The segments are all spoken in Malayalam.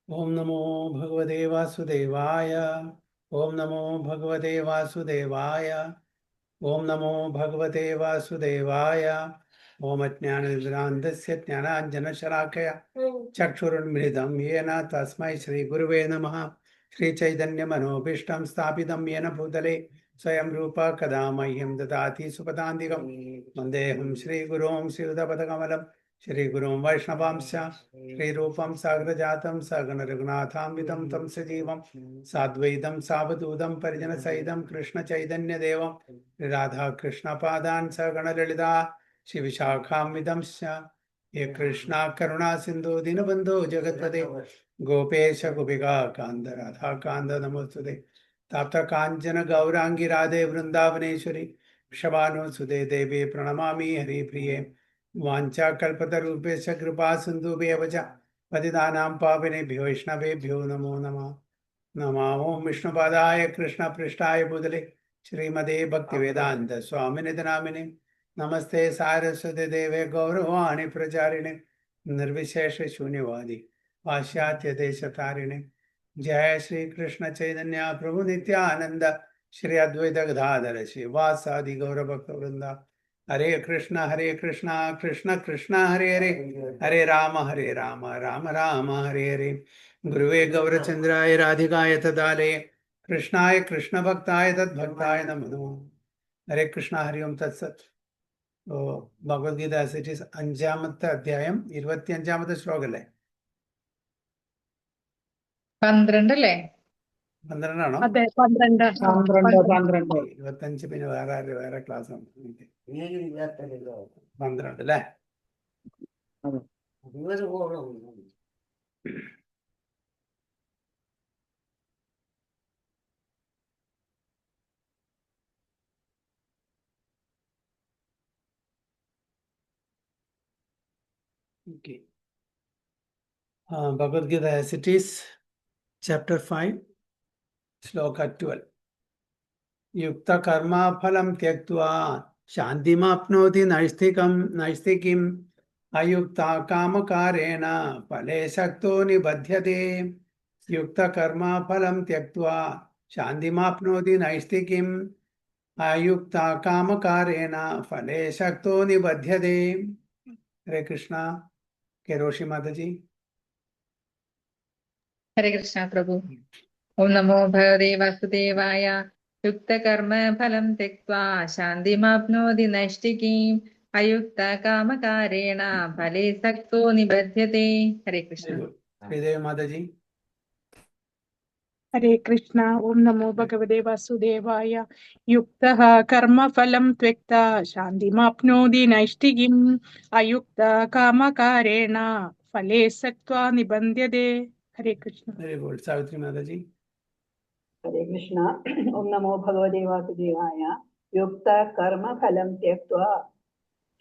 ओम नमो भगवते वासुदेवाय। ओम नमो भगवते वासुदेवाय। ओम नमो भगवते वासुदेवाय। ओम अज्ञानविभ्रान्तस्य ज्ञानाञ्जनशलाकया चक्षुरुन्मिलितं येन तस्मै श्रीगुरुवे नमः। श्रीचैतन्यमनोभीष्टं स्थापितं येन भूतले स्वयं रूपा कदा मह्यं ददाति सुपदान्तिकं वन्देऽहं श्रीगुरुं श्रीयुतपदकमलं श्रीगुरुं वैष्णवांश्च श्रीरूपं साग्रजातं सगणरघुनाथान्वितं तं सजीवं साद्वैतं सावधूतं परिजनसहितं कृष्णचैतन्यदेवं राधा कृष्णपादान् सगणललिता शिवशाखान्वितंश्च ये कृष्णा करुणा सिन्धु दीनबन्धो जगत्पते गोपेश गोपिका कान्त राधा कान्त नमोस्तुते ताप्त काञ्चन गौरांगी राधे वृन्दावनेश्वरी वृषभानुसुते देवी प्रणमामि हरिप्रिये वाञ्छाकल्पतरूपेश कृपा सिन्धुभ्येव च पतितानां पावनेभ्यो वैष्णवेभ्यो नमो नमः। नमो विष्णुपादाय कृष्णपृष्ठाय भूतले श्रीमते भक्तिवेदान्त स्वामिने नामिने नमस्ते सारस्वती देवे गौरवाणी प्रचारिणे निर्विशेष शून्यवादी पाश्चात्य देशतारिणे जय श्री कृष्ण चैतन्य प्रभु नित्यानंद श्री अद्वैत गदाधर श्रीवासादि गौरभक्त वृंदा हरे कृष्ण कृष्ण कृष्ण हरे हरे हरे राम राम राम हरे हरे। गुरुवे गौरचंद्राय राधिकाय तदालये कृष्णाय कृष्ण भक्ताय तद्भक्ताय नमो नमः। हरे कृष्ण हरि ओम तत्सत्। ഭഗവത്ഗീത സിറ്റീസ് 5-ാമത്തെ അധ്യായം 25-ാമത്തെ ശ്ലോകല്ലേ? 12 അല്ലേ? 12 അതെ 12 25 പിന്നെ വേറെ ക്ലാസ് ആണ്. 12 അല്ലേ? Okay. Bhagavad Gita as it is, chapter 5, shloka 12. Yukta karma phalam tyaktva shantimapnoti naistikam ayukta kamakarena phale sakto nibadhyate. Yukta karma phalam tyaktva shantimapnoti naistikam ayukta kamakarena phale sakto nibadhyate. Hare Krishna. Keroshi Mataji. ഹരേ കൃഷ്ണ പ്രഭു. ഓം നമോ ഭഗവതേ വാസുദേവായ. യുക്തകർമ്മ ഫലം ത്യക്ത്വാ ശാന്തിമാപ്നോതി നൈഷ്ഠികീം അയുക്ത കാമകാരേണ ഫലേ സക്തോ നിബധ്യതേ. ഹരേ കൃഷ്ണ. Sridevi Mataji. ഹരേ കൃഷ്ണ. ഓം നമോ ഭഗവതേ വാസുദേവായ. യുക്തഃ കർമ്മഫലം ത്യക്ത്വാ ശാന്തിമാപ്നോതി നൈഷ്ഠികീം അയുക്ത കാമകാരേണ ഫലേ സക്ത്വാ നിബധ്യതേ. ഹരേ Krishna. Very good. Savitri Mataji. हरे कृष्ण। ओम नमो भगवते वासुदेवाय। युक्त कर्म फलं त्यक्त्वा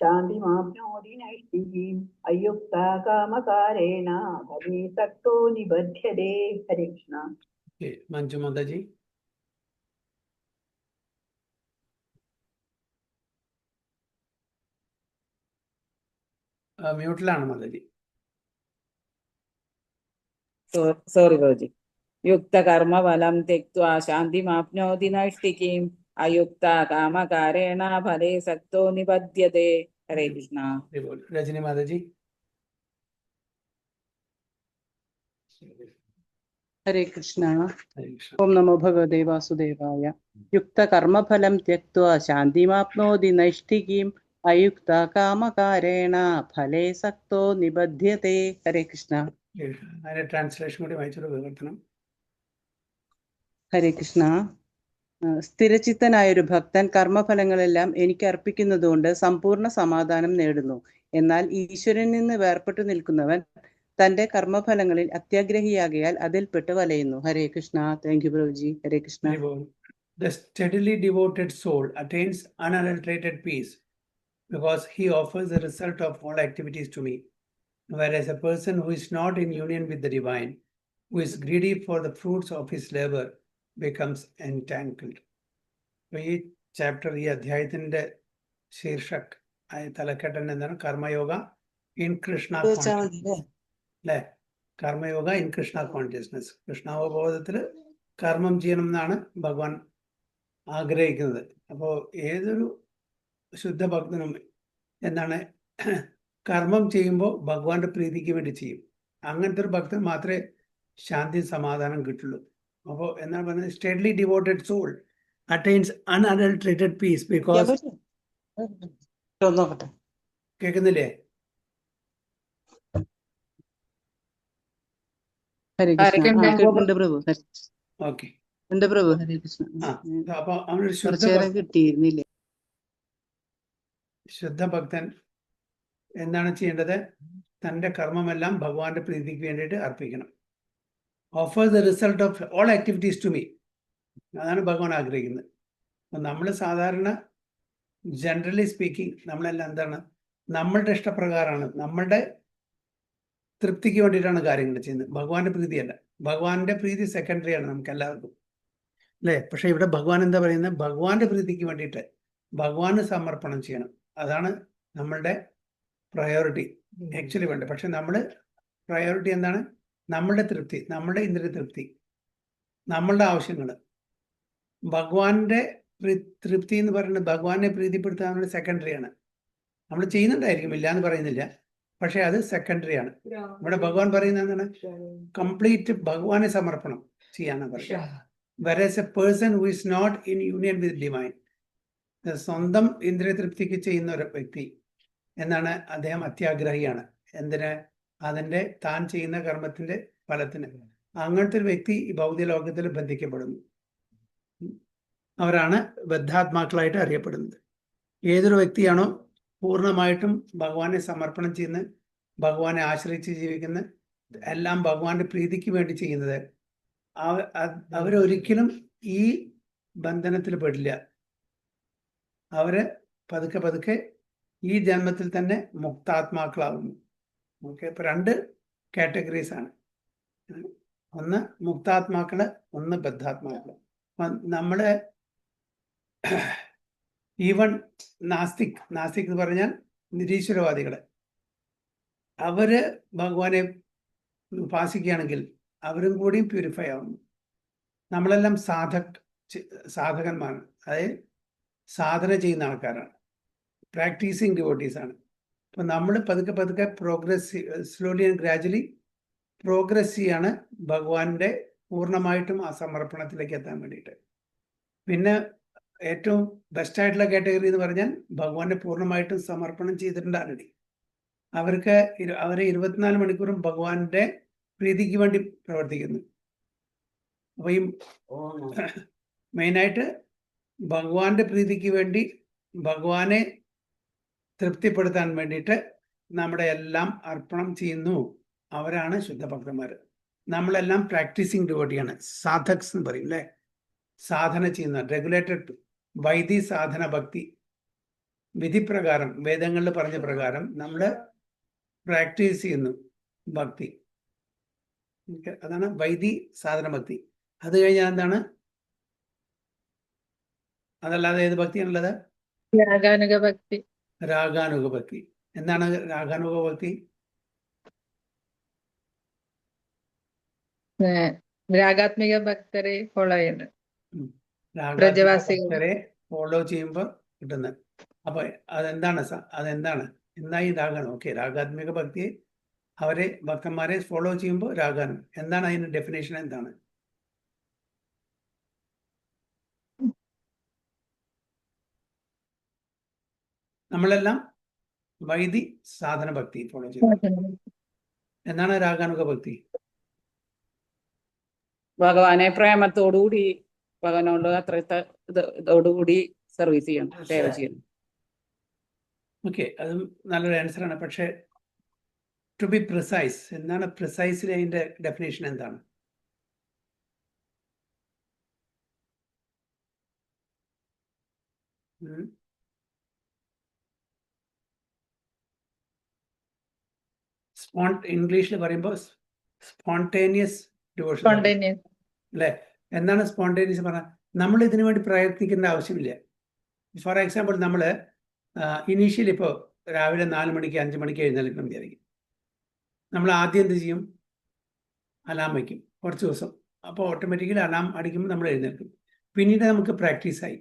शान्तिमाप्नोति नैष्ठिकीम् अयुक्त कामकारेण फले सक्तो निबध्यते। हरे Krishna. Okay. Manju Mataji. Mute-ലാണ് Mataji. Sorry Guruji. Yukta karma phalam tyaktva shantimapnoti naishtikim ayukta kamakarena phale sakto nibadhyate. Hare Krishna. Very good. Rajini Mataji. हरे कृष्णा. Hare Krishna. ओम नमो भगवते वासुदेवाय. युक्त कर्म फलम त्यक्त्वा शांतिमाप्नोति नैष्ठिकीम् अयुक्त कामकारेण फले सक्तो निबध्यते. हरे कृष्णा. അതിന്റെ ട്രാൻസ്ലേഷൻ കൂടി വായിച്ചോളൂ വിവർത്തനം. ഹരേ കൃഷ്ണ. സ്ഥിരചിത്തനായൊരു ഭക്തൻ കർമ്മഫലങ്ങളെല്ലാം എനിക്ക് അർപ്പിക്കുന്നതുകൊണ്ട് സമ്പൂർണ്ണ സമാധാനം നേടുന്നു. എന്നാൽ ഈശ്വരനിൽ നിന്ന് വേർപെട്ടു നിൽക്കുന്നവൻ തന്റെ കർമ്മഫലങ്ങളിൽ അത്യാഗ്രഹിയാകയാൽ അതിൽപ്പെട്ട് വലയുന്നു. Hare Krishna. Thank you Prabhuji. Hare Krishna. The steadily devoted soul attains unadulterated peace because he offers the result of all activities to me. Whereas a person who is not in union with the divine, who is greedy for the fruits of his labor, becomes entangled. ഈ ചാപ്റ്റർ, ഈ അധ്യായത്തിന്റെ ശീർഷക് തലക്കെട്ടൻ എന്താണ്? കർമ്മയോഗ ഇൻ കൃഷ്ണ അല്ലേ? Karmayoga in Krishna consciousness. കൃഷ്ണാവബോധത്തിൽ കർമ്മം ചെയ്യണം എന്നാണ് ഭഗവാൻ ആഗ്രഹിക്കുന്നത്. അപ്പോൾ ഏതൊരു ശുദ്ധ ഭക്തനും എന്താണ് കർമ്മം ചെയ്യുമ്പോൾ ഭഗവാന്റെ പ്രീതിക്ക് വേണ്ടി ചെയ്യും. അങ്ങനത്തെ ഒരു ഭക്തൻ മാത്രമേ ശാന്തി സമാധാനം കിട്ടുള്ളൂ. അപ്പോൾ എന്താണ് പറയുന്നത്, steadily devoted soul attains unadulterated peace because. നോക്കട്ടെ. കേൾക്കുന്നില്ലേ? ഹരേ കൃഷ്ണ. ആരൊക്കെ കേൾക്കുന്നുണ്ട് പ്രഭു. ഓക്കെ. ഉണ്ട് പ്രഭു. ഹരേ കൃഷ്ണ. അപ്പൊ അവനൊരു കുറച്ചു നേരം കിട്ടിയിരുന്നില്ല. ശുദ്ധ ഭക്തൻ എന്താണ് ചെയ്യേണ്ടത്? തൻ്റെ കർമ്മമെല്ലാം ഭഗവാന്റെ പ്രീതിക്ക് വേണ്ടിയിട്ട് അർപ്പിക്കണം. Offer the result of all activities to me. അതാണ് ഭഗവാൻ ആഗ്രഹിക്കുന്നത്. അപ്പം നമ്മൾ സാധാരണ ജനറലി സ്പീക്കിംഗ് നമ്മളെല്ലാം എന്താണ്, നമ്മളുടെ ഇഷ്ടപ്രകാരമാണ്, നമ്മളുടെ തൃപ്തിക്ക് വേണ്ടിയിട്ടാണ് കാര്യങ്ങൾ ചെയ്യുന്നത്. ഭഗവാന്റെ പ്രീതിയല്ല. ഭഗവാന്റെ പ്രീതി സെക്കൻഡറിയാണ് നമുക്ക് എല്ലാവർക്കും, അല്ലേ? പക്ഷെ ഇവിടെ ഭഗവാൻ എന്താ പറയുന്നത്? ഭഗവാന്റെ പ്രീതിക്ക് വേണ്ടിയിട്ട് ഭഗവാന് സമർപ്പണം ചെയ്യണം. അതാണ് നമ്മളുടെ പ്രയോറിറ്റി ആക്ച്വലി വേണ്ടത്. പക്ഷെ നമ്മൾ പ്രയോറിറ്റി എന്താണ്? നമ്മളുടെ തൃപ്തി, നമ്മളുടെ ഇന്ദ്രിയ തൃപ്തി, നമ്മളുടെ ആവശ്യങ്ങൾ. ഭഗവാന്റെ തൃപ്തി എന്ന് പറയുന്നത് ഭഗവാനെ പ്രീതിപ്പെടുത്താനുള്ള സെക്കൻഡറിയാണ്. നമ്മൾ ചെയ്യുന്നുണ്ടായിരിക്കും, ഇല്ല എന്ന് പറയുന്നില്ല, പക്ഷെ അത് സെക്കൻഡറിയാണ്. ഇവിടെ ഭഗവാൻ പറയുന്നത് എന്താണ്? കംപ്ലീറ്റ് ഭഗവാനെ സമർപ്പണം ചെയ്യാനാണ് പറയുന്നത്. whereas a person who is not in union with divine, സ്വന്തം ഇന്ദ്രിയ തൃപ്തിക്ക് ചെയ്യുന്ന ഒരു വ്യക്തി എന്നാണ് അദ്ദേഹം അത്യാഗ്രഹിയാണ്. എന്തിന്? അതിൻ്റെ താൻ ചെയ്യുന്ന കർമ്മത്തിന്റെ ഫലത്തിന്. അങ്ങനത്തെ ഒരു വ്യക്തി ഈ ഭൗതിക ലോകത്തിൽ ബന്ധിക്കപ്പെടുന്നു. അവരാണ് ബദ്ധാത്മാക്കളായിട്ട് അറിയപ്പെടുന്നത്. ഏതൊരു വ്യക്തിയാണോ പൂർണ്ണമായിട്ടും ഭഗവാനെ സമർപ്പണം ചെയ്യുന്ന, ഭഗവാനെ ആശ്രയിച്ച് ജീവിക്കുന്ന, എല്ലാം ഭഗവാന്റെ പ്രീതിക്ക് വേണ്ടി ചെയ്യുന്നത്, അവരൊരിക്കലും ഈ ബന്ധനത്തിൽ പെടില്ല. അവര് പതുക്കെ പതുക്കെ ഈ ജന്മത്തിൽ തന്നെ മുക്താത്മാക്കളാവുന്നു. ഓക്കെ. ഇപ്പൊ 2 കാറ്റഗറീസ് ആണ്. ഒന്ന് മുക്താത്മാക്കള്, ഒന്ന് ബദ്ധാത്മാക്കള്. നമ്മള് ഈവൻ നാസ്തിക് എന്ന് പറഞ്ഞാൽ നിരീശ്വരവാദികള്, അവര് ഭഗവാനെ ഉപാസിക്കുകയാണെങ്കിൽ അവരും കൂടിയും പ്യൂരിഫൈ ആവുന്നു. നമ്മളെല്ലാം സാധകന്മാരാണ്, അതായത് സാധന ചെയ്യുന്ന ആൾക്കാരാണ്, പ്രാക്ടീസിങ് ഡിവോട്ടീസ് ആണ്. അപ്പം നമ്മൾ പതുക്കെ പതുക്കെ സ്ലോലി ആൻഡ് ഗ്രാജുവലി പ്രോഗ്രസ് ചെയ്യാണ് ഭഗവാന്റെ പൂർണ്ണമായിട്ടും ആ സമർപ്പണത്തിലേക്ക് എത്താൻ വേണ്ടിയിട്ട്. പിന്നെ ഏറ്റവും ബെസ്റ്റായിട്ടുള്ള കാറ്റഗറി എന്ന് പറഞ്ഞാൽ ഭഗവാന്റെ പൂർണ്ണമായിട്ടും സമർപ്പണം ചെയ്തിട്ടുണ്ട് ആൾറെഡി. അവർക്ക് 24 മണിക്കൂറും ഭഗവാന്റെ പ്രീതിക്ക് വേണ്ടി പ്രവർത്തിക്കുന്നു. അപ്പൊ ഈ മെയിനായിട്ട് ഭഗവാന്റെ പ്രീതിക്ക് വേണ്ടി, ഭഗവാനെ തൃപ്തിപ്പെടുത്താൻ വേണ്ടിയിട്ട് നമ്മുടെ എല്ലാം അർപ്പണം ചെയ്യുന്നു. അവരാണ് ശുദ്ധഭക്തന്മാർ. നമ്മളെല്ലാം പ്രാക്ടീസിങ് ഡിവോട്ടിയാണ്, സാധക്സ് എന്ന് പറയും, അല്ലേ? സാധന ചെയ്യുന്ന, റെഗുലേറ്റഡ് വൈദി സാധന ഭക്തി വിധിപ്രകാരം, വേദങ്ങളിൽ പറഞ്ഞ പ്രകാരം നമ്മൾ പ്രാക്ടീസ് ചെയ്യുന്നു ഭക്തി. അതാണ് വൈദി സാധന ഭക്തി. അത് കഴിഞ്ഞാൽ എന്താണ്? അതല്ലാതെ ഏത് ഭക്തിയാണുള്ളത്? രാഗാനുഗ ഭക്തി. രാഗാനുഗ ഭക്തി. എന്താണ് രാഗാനുഗ ഭക്തി? രാഗാത്മിക ഭക്തരെ ഫോളോ ചെയ്യുന്നത്, ഭക്തരെ ഫോളോ ചെയ്യുമ്പോൾ കിട്ടുന്നത്. അപ്പൊ അതെന്താണ് എന്നായി രാഗാനം? ഓക്കെ, രാഗാത്മിക ഭക്തി അവരെ ഭക്തന്മാരെ ഫോളോ ചെയ്യുമ്പോൾ രാഗാനം. എന്താണ് അതിന്റെ ഡെഫിനേഷൻ? എന്താണ്? നമ്മളെല്ലാം വൈദി സാധന ഭക്തി ഫോളോ ചെയ്യുന്നു. എന്താണ് രാഗാനുഗ ഭക്തി? ഭഗവാനെ പ്രേമത്തോടുകൂടി, ഭഗവാനോട് അത്രത്തെ ഇതോടുകൂടി സർവീസ് ചെയ്യണം, സേവ ചെയ്യണം. ഓക്കെ, അതും നല്ലൊരു ആൻസറാണ്. പക്ഷെ ടു ബി പ്രിസൈസ്, എന്താണ് പ്രിസൈസിൽ അതിന്റെ ഡെഫിനേഷൻ എന്താണ്? ഇംഗ്ലീഷിൽ പറയുമ്പോൾ സ്പോണ്ടേനിയസ് ഡിവോഷൻ അല്ലേ? എന്താണ് സ്പോണ്ടേനിയസ് പറഞ്ഞാൽ? നമ്മൾ ഇതിനു വേണ്ടി പ്രയത്നിക്കേണ്ട ആവശ്യമില്ല. ഫോർ എക്സാമ്പിൾ, നമ്മൾ ഇനീഷ്യലി ഇപ്പോൾ രാവിലെ 4 മണിക്ക് 5 മണിക്ക് എഴുന്നേൽക്കണം വിചാരിക്കും. നമ്മൾ ആദ്യം എന്ത് ചെയ്യും? അലാം വയ്ക്കും കുറച്ച് ദിവസം. അപ്പോൾ ഓട്ടോമാറ്റിക്കലി അലാം അടിക്കുമ്പോൾ നമ്മൾ എഴുന്നേൽക്കും. പിന്നീട് നമുക്ക് പ്രാക്ടീസായി.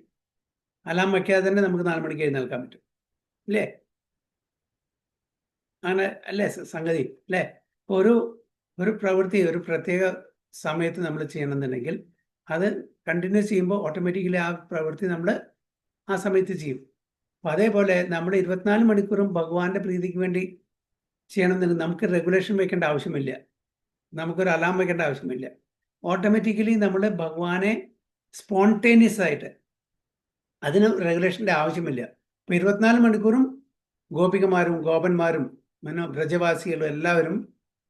അലാം വയ്ക്കാതെ തന്നെ നമുക്ക് 4 മണിക്ക് എഴുന്നേൽക്കാൻ പറ്റും അല്ലേ? അങ്ങനെ അല്ലേ സംഗതി അല്ലേ? ഒരു പ്രവൃത്തി ഒരു പ്രത്യേക സമയത്ത് നമ്മൾ ചെയ്യണമെന്നുണ്ടെങ്കിൽ അത് കണ്ടിന്യൂസ് ചെയ്യുമ്പോൾ ഓട്ടോമാറ്റിക്കലി ആ പ്രവൃത്തി നമ്മൾ ആ സമയത്ത് ചെയ്യും. അപ്പം അതേപോലെ നമ്മൾ 24 മണിക്കൂറും ഭഗവാന്റെ പ്രീതിക്ക് വേണ്ടി ചെയ്യണമെന്നുണ്ടെങ്കിൽ നമുക്ക് റെഗുലേഷൻ വെക്കേണ്ട ആവശ്യമില്ല, നമുക്കൊരു അലാം വെക്കേണ്ട ആവശ്യമില്ല. ഓട്ടോമാറ്റിക്കലി നമ്മൾ ഭഗവാനെ സ്പോണ്ടേനിയസ് ആയിട്ട്, അതിന് റെഗുലേഷൻ്റെ ആവശ്യമില്ല. ഇപ്പം 24 മണിക്കൂറും ഗോപികമാരും ഗോപന്മാരും ബ്രജവാസികളും എല്ലാവരും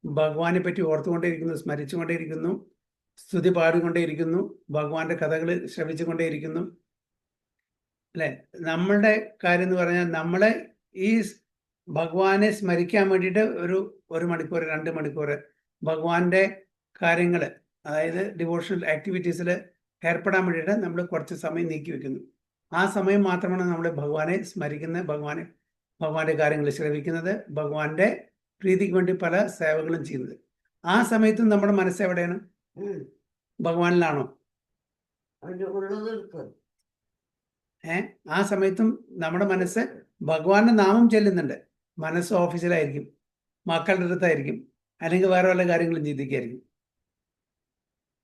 ഭഗവാനെ പറ്റി ഓർത്തുകൊണ്ടേയിരിക്കുന്നു, സ്മരിച്ചുകൊണ്ടേയിരിക്കുന്നു, സ്തുതി പാടിക്കൊണ്ടേയിരിക്കുന്നു, ഭഗവാന്റെ കഥകൾ ശ്രവിച്ചുകൊണ്ടേയിരിക്കുന്നു അല്ലേ? നമ്മളുടെ കാര്യം എന്ന് പറഞ്ഞാൽ നമ്മളെ ഈ ഭഗവാനെ സ്മരിക്കാൻ വേണ്ടിയിട്ട് ഒരു മണിക്കൂർ 2 മണിക്കൂർ ഭഗവാന്റെ കാര്യങ്ങൾ, അതായത് ഡിവോഷണൽ ആക്ടിവിറ്റീസിൽ ഏർപ്പെടാൻ വേണ്ടിയിട്ട് നമ്മൾ കുറച്ച് സമയം നീക്കി വെക്കുന്നു. ആ സമയം മാത്രമാണ് നമ്മൾ ഭഗവാനെ സ്മരിക്കുന്നത്, ഭഗവാന്റെ കാര്യങ്ങൾ ശ്രവിക്കുന്നത്, ഭഗവാന്റെ പ്രീതിക്ക് വേണ്ടി പല സേവകളും ചെയ്യുന്നത്. ആ സമയത്തും നമ്മുടെ മനസ്സ് എവിടെയാണ്? ഭഗവാനിലാണോ? ആ സമയത്തും നമ്മുടെ മനസ്സ് ഭഗവാന്റെ നാമം ചെല്ലുന്നുണ്ട്. മനസ്സ് ഓഫീസിലായിരിക്കും, മക്കളുടെ അടുത്തായിരിക്കും, അല്ലെങ്കിൽ വേറെ വല്ല കാര്യങ്ങളും ചിന്തിക്കായിരിക്കും.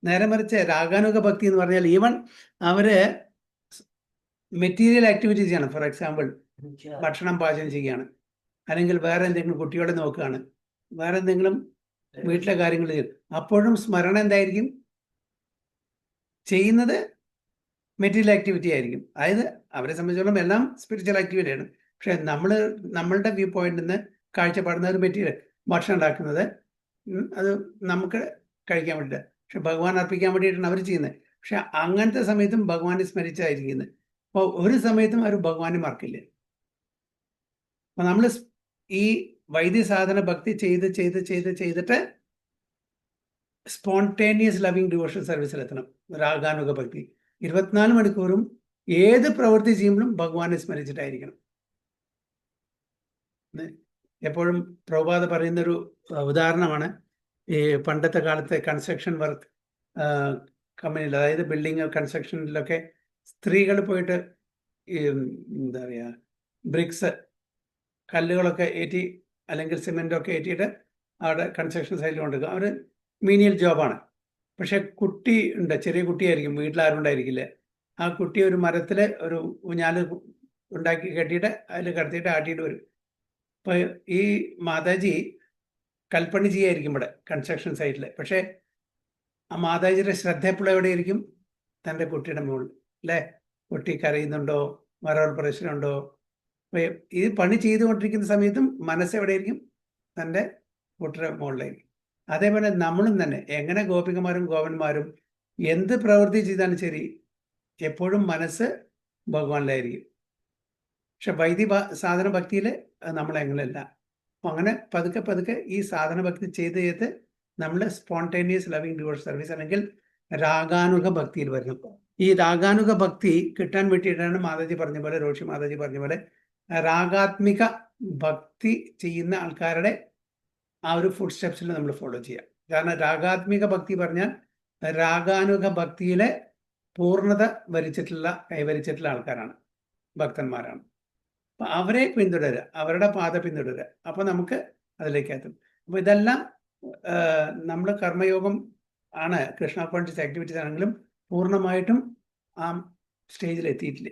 നേരെ മറിച്ച് രാഗാനുഗ ഭക്തി എന്ന് പറഞ്ഞാൽ ഈവൻ അവര് മെറ്റീരിയൽ ആക്ടിവിറ്റീസ് ചെയ്യാണ്. ഫോർ എക്സാമ്പിൾ ഭക്ഷണം പാചകം ചെയ്യുകയാണ്, അല്ലെങ്കിൽ വേറെ എന്തെങ്കിലും കുട്ടികളെ നോക്കുകയാണ്, വേറെ എന്തെങ്കിലും വീട്ടിലെ കാര്യങ്ങൾ ചെയ്യും. അപ്പോഴും സ്മരണ എന്തായിരിക്കും? ചെയ്യുന്നത് മെറ്റീരിയൽ ആക്ടിവിറ്റി ആയിരിക്കും. അതായത് അവരെ സംബന്ധിച്ചിടത്തോളം എല്ലാം സ്പിരിച്വൽ ആക്ടിവിറ്റിയാണ്. പക്ഷെ നമ്മളുടെ വ്യൂ പോയിന്റിൽ നിന്ന് കാഴ്ചപ്പാടുന്ന ഒരു മെറ്റീരിയൽ ഭക്ഷണം ഉണ്ടാക്കുന്നത് അത് നമുക്ക് കഴിക്കാൻ വേണ്ടിയിട്ട്, പക്ഷെ ഭഗവാൻ അർപ്പിക്കാൻ വേണ്ടിയിട്ടാണ് അവർ ചെയ്യുന്നത്. പക്ഷെ അങ്ങനത്തെ സമയത്തും ഭഗവാനെ സ്മരിച്ചായിരിക്കുന്നത്. അപ്പോൾ ഒരു സമയത്തും അവർ ഭഗവാനെ മറക്കില്ല. അപ്പം നമ്മൾ ഈ വൈദ്യസാധന ഭക്തി ചെയ്തിട്ട് സ്പോണ്ടേനിയസ് ലവിങ് ഡിവോഷൻ സർവീസിലെത്തണം. രാഗാനുഗ ഭക്തി 24 മണിക്കൂറും ഏത് പ്രവൃത്തി ചെയ്യുമ്പോഴും ഭഗവാനെ സ്മരിച്ചിട്ടായിരിക്കണം. എപ്പോഴും പ്രഭുപാദ പറയുന്നൊരു ഉദാഹരണമാണ് ഈ പണ്ടത്തെ കാലത്തെ കൺസ്ട്രക്ഷൻ വർക്ക് കമ്പനിയിൽ, അതായത് ബിൽഡിങ് കൺസ്ട്രക്ഷനിലൊക്കെ സ്ത്രീകൾ പോയിട്ട് ഈ എന്താ പറയുക ബ്രിക്സ് കല്ലുകളൊക്കെ ഏറ്റി അല്ലെങ്കിൽ സിമെൻറ്റൊക്കെ ഏറ്റിയിട്ട് അവിടെ കൺസ്ട്രക്ഷൻ സൈറ്റിൽ കൊണ്ടുവയ്ക്കും. അവർ മീനിയൽ ജോബാണ്. പക്ഷെ കുട്ടി ഉണ്ട്, ചെറിയ കുട്ടിയായിരിക്കും, വീട്ടിലാരും ഉണ്ടായിരിക്കില്ല. ആ കുട്ടി ഒരു മരത്തിൽ ഒരു ഊഞ്ഞാല് ഉണ്ടാക്കി കെട്ടിയിട്ട് അതിൽ കിടത്തിയിട്ട് ആട്ടിയിട്ട് വരും. അപ്പോൾ ഈ മാതാജി കൽപ്പണി ചെയ്യായിരിക്കും ഇവിടെ കൺസ്ട്രക്ഷൻ സൈറ്റിൽ. പക്ഷേ ആ മാതാജിയുടെ ശ്രദ്ധ എപ്പോഴും എവിടെയായിരിക്കും? തൻ്റെ കുട്ടിയുടെ മുകളിൽ അല്ലേ? കുട്ടി കരയുന്നുണ്ടോ, വേറെ പ്രശ്നമുണ്ടോ? അപ്പോൾ ഈ പണി ചെയ്തുകൊണ്ടിരിക്കുന്ന സമയത്തും മനസ്സ് എവിടെയായിരിക്കും? തൻ്റെ കുട്ടിയുടെ മുകളിലായിരിക്കും. അതേപോലെ നമ്മളും തന്നെ എങ്ങനെ ഗോപികമാരും ഗോപന്മാരും എന്ത് പ്രവൃത്തി ചെയ്താലും ശരി എപ്പോഴും മനസ്സ് ഭഗവാനിലായിരിക്കും. പക്ഷെ സാധന ഭക്തിയിൽ നമ്മളെങ്ങനെയല്ല. അപ്പം അങ്ങനെ പതുക്കെ ഈ സാധന ഭക്തി ചെയ്ത് നമ്മൾ സ്പോണ്ടേനിയസ് ലവിങ് ഡിവോഷൻ സർവീസ് അല്ലെങ്കിൽ രാഗാനുഗ ഭക്തിയിൽ വരുന്നു. ഈ രാഗാനുഗ ഭക്തി കിട്ടാൻ വേണ്ടിയിട്ടാണ് മാതാജി പറഞ്ഞ പോലെ, രോഷി മാതാജി പറഞ്ഞ പോലെ രാഗാത്മിക ഭക്തി ചെയ്യുന്ന ആൾക്കാരുടെ ആ ഒരു ഫുഡ് സ്റ്റെപ്സിൽ നമ്മൾ ഫോളോ ചെയ്യുക. കാരണം രാഗാത്മിക ഭക്തി പറഞ്ഞാൽ രാഗാനുഗ ഭക്തിയിലെ പൂർണ്ണത കൈവരിച്ചിട്ടുള്ള ആൾക്കാരാണ്, ഭക്തന്മാരാണ്. അപ്പം അവരെ പിന്തുടരുക, അവരുടെ പാത പിന്തുടരുക. അപ്പോൾ നമുക്ക് അതിലേക്ക് എത്തും. അപ്പോൾ ഇതെല്ലാം നമ്മൾ കർമ്മയോഗം ആണ്, കൃഷ്ണ കോൺഷ്യസ് ആക്ടിവിറ്റീസ് ആണെങ്കിലും പൂർണ്ണമായിട്ടും ആ സ്റ്റേജിൽ എത്തിയിട്ടില്ല.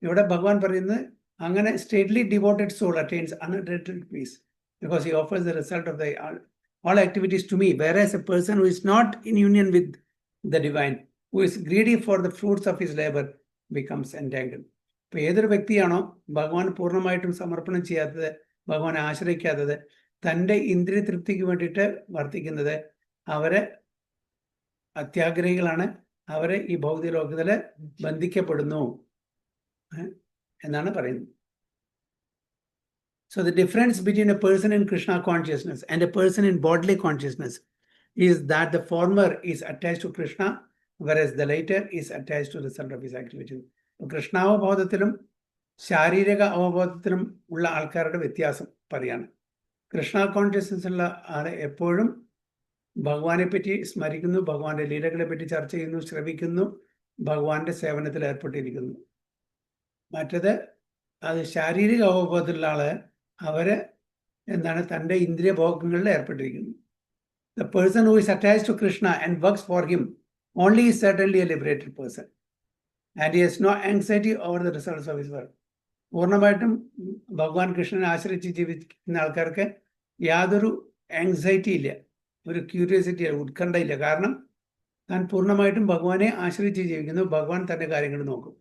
ഇവിടെ ഭഗവാൻ പറയുന്നത് അങ്ങനെ steadily devoted soul attains unadulterated peace because he offers the result of all activities to me, whereas a person who is not in union with the divine, who is greedy for the fruits of his labor, becomes entangled. ഇപ്പോൾ ഏതൊരു വ്യക്തിയാണോ ഭഗവാൻ പൂർണ്ണമായിട്ടും സമർപ്പണം ചെയ്യാത്തത്, ഭഗവാനെ ആശ്രയിക്കാത്തത്, തൻ്റെ ഇന്ദ്രിയ തൃപ്തിക്ക് വേണ്ടിയിട്ട് വർത്തിക്കുന്നത്, അവരെ അത്യാഗ്രഹികളാണ്, അവരെ ഈ ഭൗതിക ലോകത്തിൽ ബന്ധിക്കപ്പെടുന്നു എന്നാണ് പറയുന്നത്. So the difference between a person in Krishna consciousness and a person in bodily consciousness is that the former is attached to Krishna, whereas the latter is attached to the result of his activity. കൃഷ്ണാവബോധത്തിലും ശാരീരിക അവബോധത്തിലും ഉള്ള ആൾക്കാരുടെ വ്യത്യാസം പറയാണ്. കൃഷ്ണ കോൺഷ്യസ്നസ് ഉള്ള ആളെ എപ്പോഴും ഭഗവാനെ പറ്റി സ്മരിക്കുന്നു, ഭഗവാന്റെ ലീലകളെ പറ്റി ചർച്ച ചെയ്യുന്നു, ശ്രവിക്കുന്നു, ഭഗവാന്റെ സേവനത്തിൽ ഏർപ്പെട്ടിരിക്കുന്നു. മറ്റത് അത് ശാരീരിക അവബോധത്തിലുള്ള ആള് അവര് എന്താണ് തൻ്റെ ഇന്ദ്രിയ ഭോഗങ്ങളിൽ ഏർപ്പെട്ടിരിക്കുന്നു. The person who is attached to Krishna and works for him only is certainly a liberated person. And he has no anxiety over the results of his work. പൂർണ്ണമായിട്ടും ഭഗവാൻ കൃഷ്ണനെ ആശ്രയിച്ച് ജീവിക്കുന്ന ആൾക്കാർക്ക് യാതൊരു ആങ്സൈറ്റി ഇല്ല, ഒരു ക്യൂരിയോസിറ്റി ഇല്ല, ഉത്കണ്ഠയില്ല. കാരണം താൻ പൂർണ്ണമായിട്ടും ഭഗവാനെ ആശ്രയിച്ച് ജീവിക്കുന്നു. ഭഗവാൻ തൻ്റെ കാര്യങ്ങൾ നോക്കും.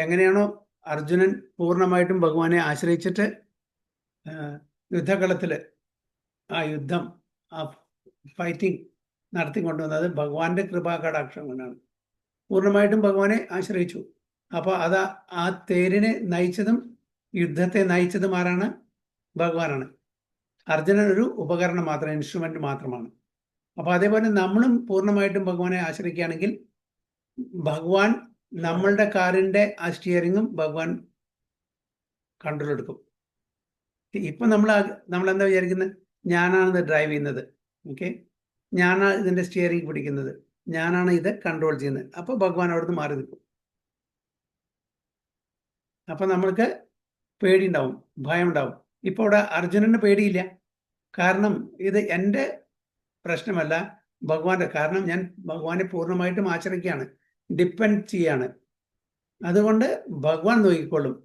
എങ്ങനെയാണോ അർജുനൻ പൂർണ്ണമായിട്ടും ഭഗവാനെ ആശ്രയിച്ചിട്ട് യുദ്ധകളത്തിൽ ആ യുദ്ധം, ആ ഫൈറ്റിംഗ് നടത്തിക്കൊണ്ടുവന്നത് ഭഗവാന്റെ കൃപാകടാക്ഷം കൊണ്ടാണ്. പൂർണ്ണമായിട്ടും ഭഗവാനെ ആശ്രയിച്ചു. അപ്പോൾ അത് ആ തേരിനെ നയിച്ചതും യുദ്ധത്തെ നയിച്ചതും ആരാണ്? ഭഗവാനാണ്. അർജുനൻ ഒരു ഉപകരണം മാത്രം, ഇൻസ്ട്രുമെന്റ് മാത്രമാണ്. അപ്പോൾ അതേപോലെ നമ്മളും പൂർണ്ണമായിട്ടും ഭഗവാനെ ആശ്രയിക്കുകയാണെങ്കിൽ ഭഗവാൻ നമ്മളുടെ കാറിന്റെ ആ സ്റ്റിയറിങ്ങും ഭഗവാൻ കൺട്രോൾ എടുക്കും. ഇപ്പം നമ്മളെന്താ വിചാരിക്കുന്നത്? ഞാനാണിത് ഡ്രൈവ് ചെയ്യുന്നത്, ഓക്കെ, ഞാനാണ് ഇതിന്റെ സ്റ്റിയറിംഗ് പിടിക്കുന്നത്, ഞാനാണ് ഇത് കൺട്രോൾ ചെയ്യുന്നത്. അപ്പോൾ ഭഗവാൻ അവിടുന്ന് മാറി നിൽക്കും. അപ്പം നമ്മൾക്ക് പേടിയുണ്ടാവും, ഭയം ഉണ്ടാവും. ഇപ്പോൾ ഇവിടെ അർജുനന് പേടിയില്ല. കാരണം ഇത് എൻ്റെ പ്രശ്നമല്ല, ഭഗവാന്റെ. കാരണം ഞാൻ ഭഗവാനെ പൂർണ്ണമായിട്ടും ആശ്രയിക്കുകയാണ്, ഡിപ്പെൻഡ് ചെയ്യാണ്. അതുകൊണ്ട് ഭഗവാൻ നോക്കിക്കൊള്ളും,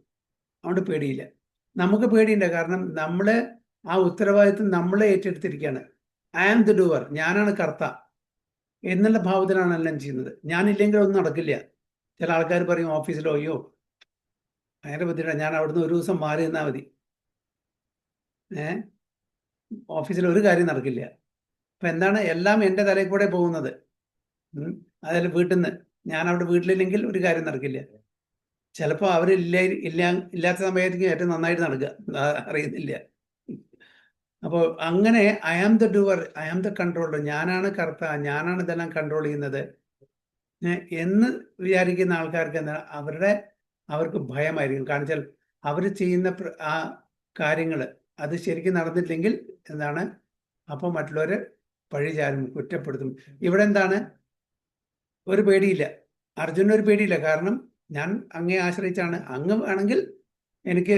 അതുകൊണ്ട് പേടിയില്ല. നമുക്ക് പേടിയുണ്ട്, കാരണം നമ്മൾ ആ ഉത്തരവാദിത്വം നമ്മളെ ഏറ്റെടുത്തിരിക്കുകയാണ്. ഐ ആം ദ ഡൂവർ, ഞാനാണ് കർത്ത എന്നുള്ള ഭാവത്തിലാണ് എല്ലാം ചെയ്യുന്നത്. ഞാനില്ലെങ്കിൽ ഒന്നും നടക്കില്ല. ചില ആൾക്കാർ പറയും ഓഫീസിലോ, അയ്യോ ഭയങ്കര ബുദ്ധിമുട്ടാണ്, ഞാൻ അവിടുന്ന് ഒരു ദിവസം മാറി നിന്നാൽ മതി, ഓഫീസിൽ ഒരു കാര്യം നടക്കില്ല. അപ്പം എന്താണ്, എല്ലാം എൻ്റെ തലയിൽ കൂടെ പോകുന്നത്. അതിൽ വീട്ടിൽ നിന്ന് ഞാൻ അവിടെ വീട്ടിലില്ലെങ്കിൽ ഒരു കാര്യം നടക്കില്ല. ചിലപ്പോൾ ഇല്ലാത്ത സമയത്തേക്ക് ഏറ്റവും നന്നായിട്ട് നടക്കുക, അറിയുന്നില്ല. അപ്പോൾ അങ്ങനെ I am the doer, I am the controller, ഞാനാണ് കർത്ത, ഞാനാണ് ഇതെല്ലാം കൺട്രോൾ ചെയ്യുന്നത് എന്ന് വിചാരിക്കുന്ന ആൾക്കാർക്ക് എന്താണ്, അവർക്ക് ഭയമായിരിക്കും. കാരണം വെച്ചാൽ അവർ ചെയ്യുന്ന ആ കാര്യങ്ങൾ അത് ശരിക്കും നടന്നില്ലെങ്കിൽ എന്താണ്, അപ്പോൾ മറ്റുള്ളവർ പഴിചാരും, കുറ്റപ്പെടുത്തും. ഇവിടെ എന്താണ്, ഒരു പേടിയില്ല, അർജുനന് ഒരു പേടിയില്ല. കാരണം ഞാൻ അങ്ങേ ആശ്രയിച്ചാണ്, അങ്ങ് ആണെങ്കിൽ എനിക്ക്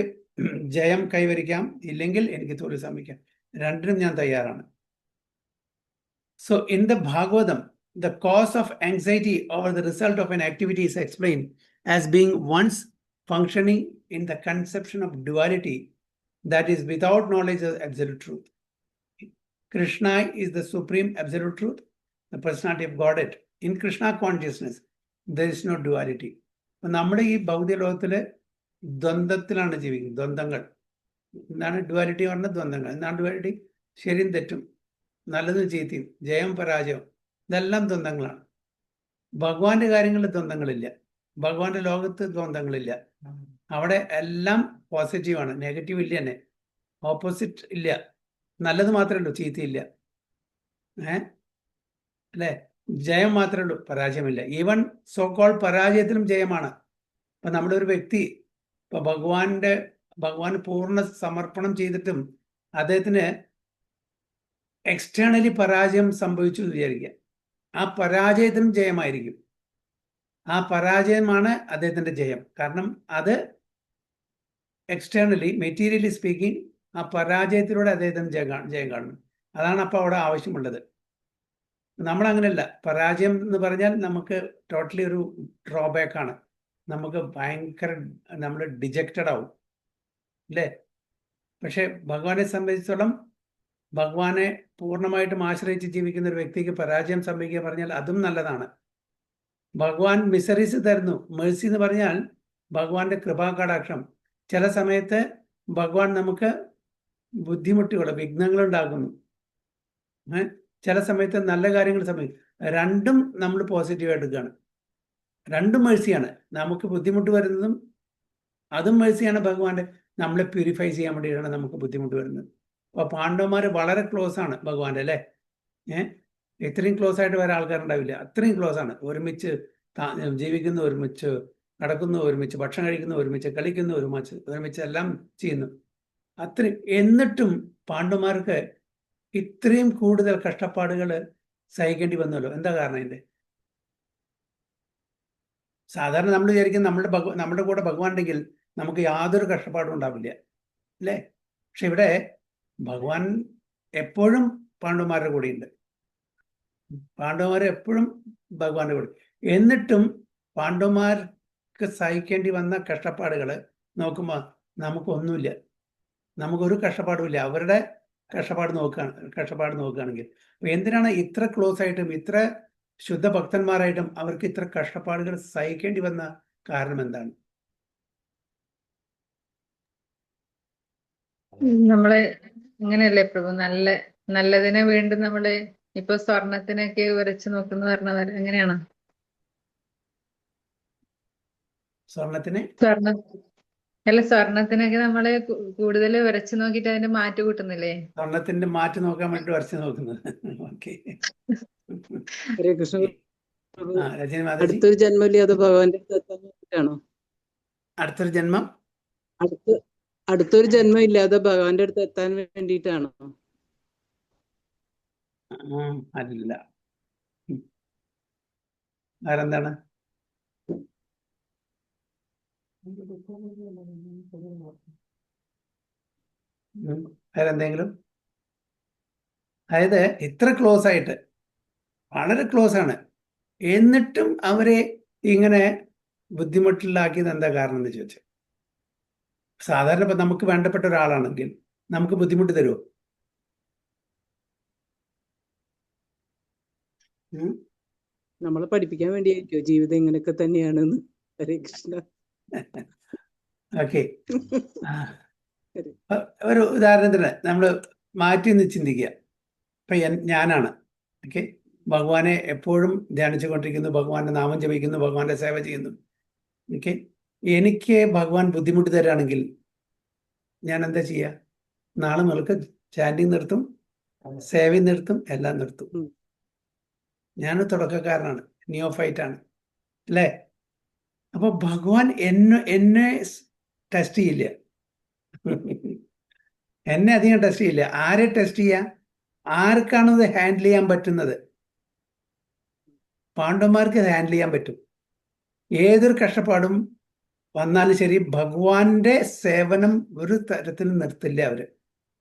ജയം കൈവരിക്കാം, ഇല്ലെങ്കിൽ എനിക്ക് തോൽവി സമ്മതിക്കാം, രണ്ടിനും ഞാൻ തയ്യാറാണ്. So in the Bhagavatam, the cause of anxiety over the result of an activity is explained as being once functioning in the conception of duality that is without knowledge of absolute truth. Krishna is the supreme absolute truth, the personality of Godhead. In Krishna consciousness, there is no duality. നമ്മുടെ ഈ ഭൗതിക ലോകത്തില് ദ്വന്ദ്വത്തിലാണ് ജീവിക്കുന്നത്. ദ്വന്ദ്ങ്ങൾ എന്താണ്? ഡുവാലിറ്റി പറഞ്ഞ ദ്വന്ദ്ങ്ങൾ. എന്താണ് ഡുവാലിറ്റി? ശരിയും തെറ്റും, നല്ലതും ചീത്തയും, ജയം പരാജയം, ഇതെല്ലാം ദ്വന്ദ്ങ്ങളാണ്. ഭഗവാന്റെ കാര്യങ്ങളിൽ ദ്വന്ദ്ങ്ങളില്ല, ഭഗവാന്റെ ലോകത്ത് ദ്വന്ദ്ങ്ങളില്ല. അവിടെ എല്ലാം പോസിറ്റീവാണ്, നെഗറ്റീവ് ഇല്ല, തന്നെ ഓപ്പോസിറ്റ് ഇല്ല, നല്ലത് മാത്രമേ ഉള്ളൂ, ചീത്തയില്ല. അല്ലേ? ജയം മാത്രമേ ഉള്ളൂ, പരാജയമില്ല. ഈവൻ സോ കോൾ പരാജയത്തിലും ജയമാണ്. ഇപ്പം നമ്മുടെ ഒരു വ്യക്തി ഇപ്പൊ ഭഗവാന് പൂർണ്ണ സമർപ്പണം ചെയ്തിട്ടും അദ്ദേഹത്തിന് എക്സ്റ്റേണലി പരാജയം സംഭവിച്ചു വിചാരിക്കുക, ആ പരാജയത്തിനും ജയമായിരിക്കും. ആ പരാജയമാണ് അദ്ദേഹത്തിന്റെ ജയം. കാരണം അത് എക്സ്റ്റേണലി, മെറ്റീരിയലി സ്പീക്കിംഗ്, ആ പരാജയത്തിലൂടെ അദ്ദേഹത്തിന് ജയം കാണുന്നു. അതാണ് അപ്പോൾ അവിടെ ആവശ്യമുള്ളത്. നമ്മളങ്ങനെയല്ല. പരാജയം എന്ന് പറഞ്ഞാൽ നമുക്ക് ടോട്ടലി ഒരു ഡ്രോബാക്ക് ആണ്, നമുക്ക് ഭയങ്കര, നമ്മൾ ഡിജക്റ്റഡ് ആവും, അല്ലേ? പക്ഷെ ഭഗവാനെ സംബന്ധിച്ചിടത്തോളം, ഭഗവാനെ പൂർണ്ണമായിട്ടും ആശ്രയിച്ച് ജീവിക്കുന്ന ഒരു വ്യക്തിക്ക് പരാജയം സംഭവിക്കുക പറഞ്ഞാൽ അതും നല്ലതാണ്. ഭഗവാൻ മിസറീസ് തരുന്നു. മേഴ്സി എന്ന് പറഞ്ഞാൽ ഭഗവാന്റെ കൃപാകടാക്ഷം. ചില സമയത്ത് ഭഗവാൻ നമുക്ക് ബുദ്ധിമുട്ടുകൾ, വിഘ്നങ്ങൾ ഉണ്ടാക്കുന്നു. ചില സമയത്ത് നല്ല കാര്യങ്ങൾ സംഭവിക്കും. രണ്ടും നമ്മൾ പോസിറ്റീവായിട്ട് എടുക്കുകയാണ്. രണ്ടും മേഴ്സിയാണ്. നമുക്ക് ബുദ്ധിമുട്ട് വരുന്നതും അതും മേഴ്സിയാണ്. ഭഗവാന്റെ നമ്മളെ പ്യൂരിഫൈ ചെയ്യാൻ വേണ്ടിയിട്ടാണ് നമുക്ക് ബുദ്ധിമുട്ട് വരുന്നത്. അപ്പോൾ പാണ്ഡവന്മാർ വളരെ ക്ലോസ് ആണ് ഭഗവാന്റെ, അല്ലേ? ഇത്രയും ക്ലോസ് ആയിട്ട് വേറെ ആൾക്കാരുണ്ടാവില്ല, അത്രയും ക്ലോസ് ആണ്. ഒരുമിച്ച് ജീവിക്കുന്നു, ഒരുമിച്ച് നടക്കുന്നു, ഒരുമിച്ച് ഭക്ഷണം കഴിക്കുന്നു, ഒരുമിച്ച് കളിക്കുന്നു, ഒരുമിച്ച് എല്ലാം ചെയ്യുന്നു. അത്രയും. എന്നിട്ടും പാണ്ഡവന്മാർക്ക് ഇത്രയും കൂടുതൽ കഷ്ടപ്പാടുകൾ സഹിക്കേണ്ടി വന്നല്ലോ. എന്താ കാരണം ഇതിന്റെ? സാധാരണ നമ്മൾ വിചാരിക്കും നമ്മുടെ കൂടെ ഭഗവാൻ ഉണ്ടെങ്കിൽ നമുക്ക് യാതൊരു കഷ്ടപ്പാടും ഉണ്ടാവില്ല, അല്ലേ? പക്ഷെ ഇവിടെ ഭഗവാൻ എപ്പോഴും പാണ്ഡവന്മാരുടെ കൂടെയുണ്ട്. പാണ്ഡവന്മാർ എപ്പോഴും ഭഗവാന്റെ കൂടെ. എന്നിട്ടും പാണ്ഡവന്മാർക്ക് സഹിക്കേണ്ടി വന്ന കഷ്ടപ്പാടുകൾ നോക്കുമ്പോൾ നമുക്കൊന്നുമില്ല, നമുക്കൊരു കഷ്ടപ്പാടുമില്ല. അവരുടെ കഷ്ടപ്പാട് നോക്കുകയാണെങ്കിൽ എന്തിനാണ് ഇത്ര ക്ലോസ് ആയിട്ടും ഇത്ര ശുദ്ധ ഭക്തന്മാരായിട്ടും അവർക്ക് ഇത്ര കഷ്ടപ്പാടുകൾ സഹിക്കേണ്ടി വന്ന കാരണം എന്താണ്? നമ്മള് അങ്ങനെയല്ലേ പ്രഭു, നല്ലതിനെ വീണ്ടും നമ്മള് ഇപ്പൊ സ്വർണത്തിനൊക്കെ ഉരച്ചു നോക്കുന്ന പറഞ്ഞത് അങ്ങനെയാണോ? സ്വർണത്തിനൊക്കെ നമ്മള് കൂടുതൽ ഉരച്ചു നോക്കിയിട്ട് അതിന്റെ മാറ്റ് കൂട്ടുന്നില്ലേ? സ്വർണത്തിന്റെ മാറ്റ് നോക്കാൻ വേണ്ടി വരച്ച് നോക്കുന്നത്. ഓക്കെ, ഹരേ കൃഷ്ണ. രജനി മാതാജി, അടുത്തൊരു ജന്മമില്ലേ അത് ഭഗവാന്റെ അടുത്ത് എത്താൻ വേണ്ടിയിട്ടാണോ? അടുത്തൊരു ജന്മം അടുത്തൊരു ജന്മം ഇല്ലാതെ ഭഗവാന്റെ അടുത്ത് എത്താൻ വേണ്ടിയിട്ടാണോ? അല്ല, വേറെന്താണ്? വേറെന്തെങ്കിലും? അതായത് ഇത്ര ക്ലോസ് ആയിട്ട്, വളരെ ക്ലോസ് ആണ്, എന്നിട്ടും അവരെ ഇങ്ങനെ ബുദ്ധിമുട്ടിലാക്കിയത് എന്താ കാരണം എന്ന് ചോദിച്ചു. സാധാരണ ഇപ്പൊ നമുക്ക് വേണ്ടപ്പെട്ട ഒരാളാണെങ്കിൽ നമുക്ക് ബുദ്ധിമുട്ട് തരുമോ? നമ്മളെ പഠിപ്പിക്കാൻ വേണ്ടിയായിരിക്കോ ജീവിതം ഇങ്ങനെയൊക്കെ തന്നെയാണെന്ന്? ഹരേ കൃഷ്ണ. ഓക്കെ, ഒരു ഉദാഹരണത്തിന് നമ്മൾ മാറ്റി നിന്ന് ചിന്തിക്കുക. ഇപ്പൊ ഞാനാണ്, ഓക്കെ, ഭഗവാനെ എപ്പോഴും ധ്യാനിച്ചു കൊണ്ടിരിക്കുന്നു, ഭഗവാന്റെ നാമം ജപിക്കുന്നു, ഭഗവാന്റെ സേവ ചെയ്യുന്നു. ഓക്കെ, എനിക്ക് ഭഗവാൻ ബുദ്ധിമുട്ട് തരാണെങ്കിൽ ഞാൻ എന്താ ചെയ്യുക? നാളെ മുതൽക്ക് ചാൻഡിങ് നിർത്തും, സേവ നിർത്തും, എല്ലാം നിർത്തും. ഞാൻ തുടക്കക്കാരനാണ്, നിയോഫൈറ്റ് ആണ്, അല്ലേ? അപ്പൊ ഭഗവാൻ എന്നെ ടെസ്റ്റ് ചെയ്യില്ല, എന്നെ അധികം ടെസ്റ്റ് ചെയ്യില്ല. ആരെ ടെസ്റ്റ് ചെയ്യാ? ആർക്കാണ് ഇത് ഹാൻഡിൽ ചെയ്യാൻ പറ്റുന്നത്? പാണ്ഡവന്മാർക്ക് ഹാൻഡിൽ ചെയ്യാൻ പറ്റും. ഏതൊരു കഷ്ടപ്പാടും വന്നാലും ശരി, ഭഗവാന്റെ സേവനം ഒരു തരത്തിലും നിർത്തില്ല അവര്.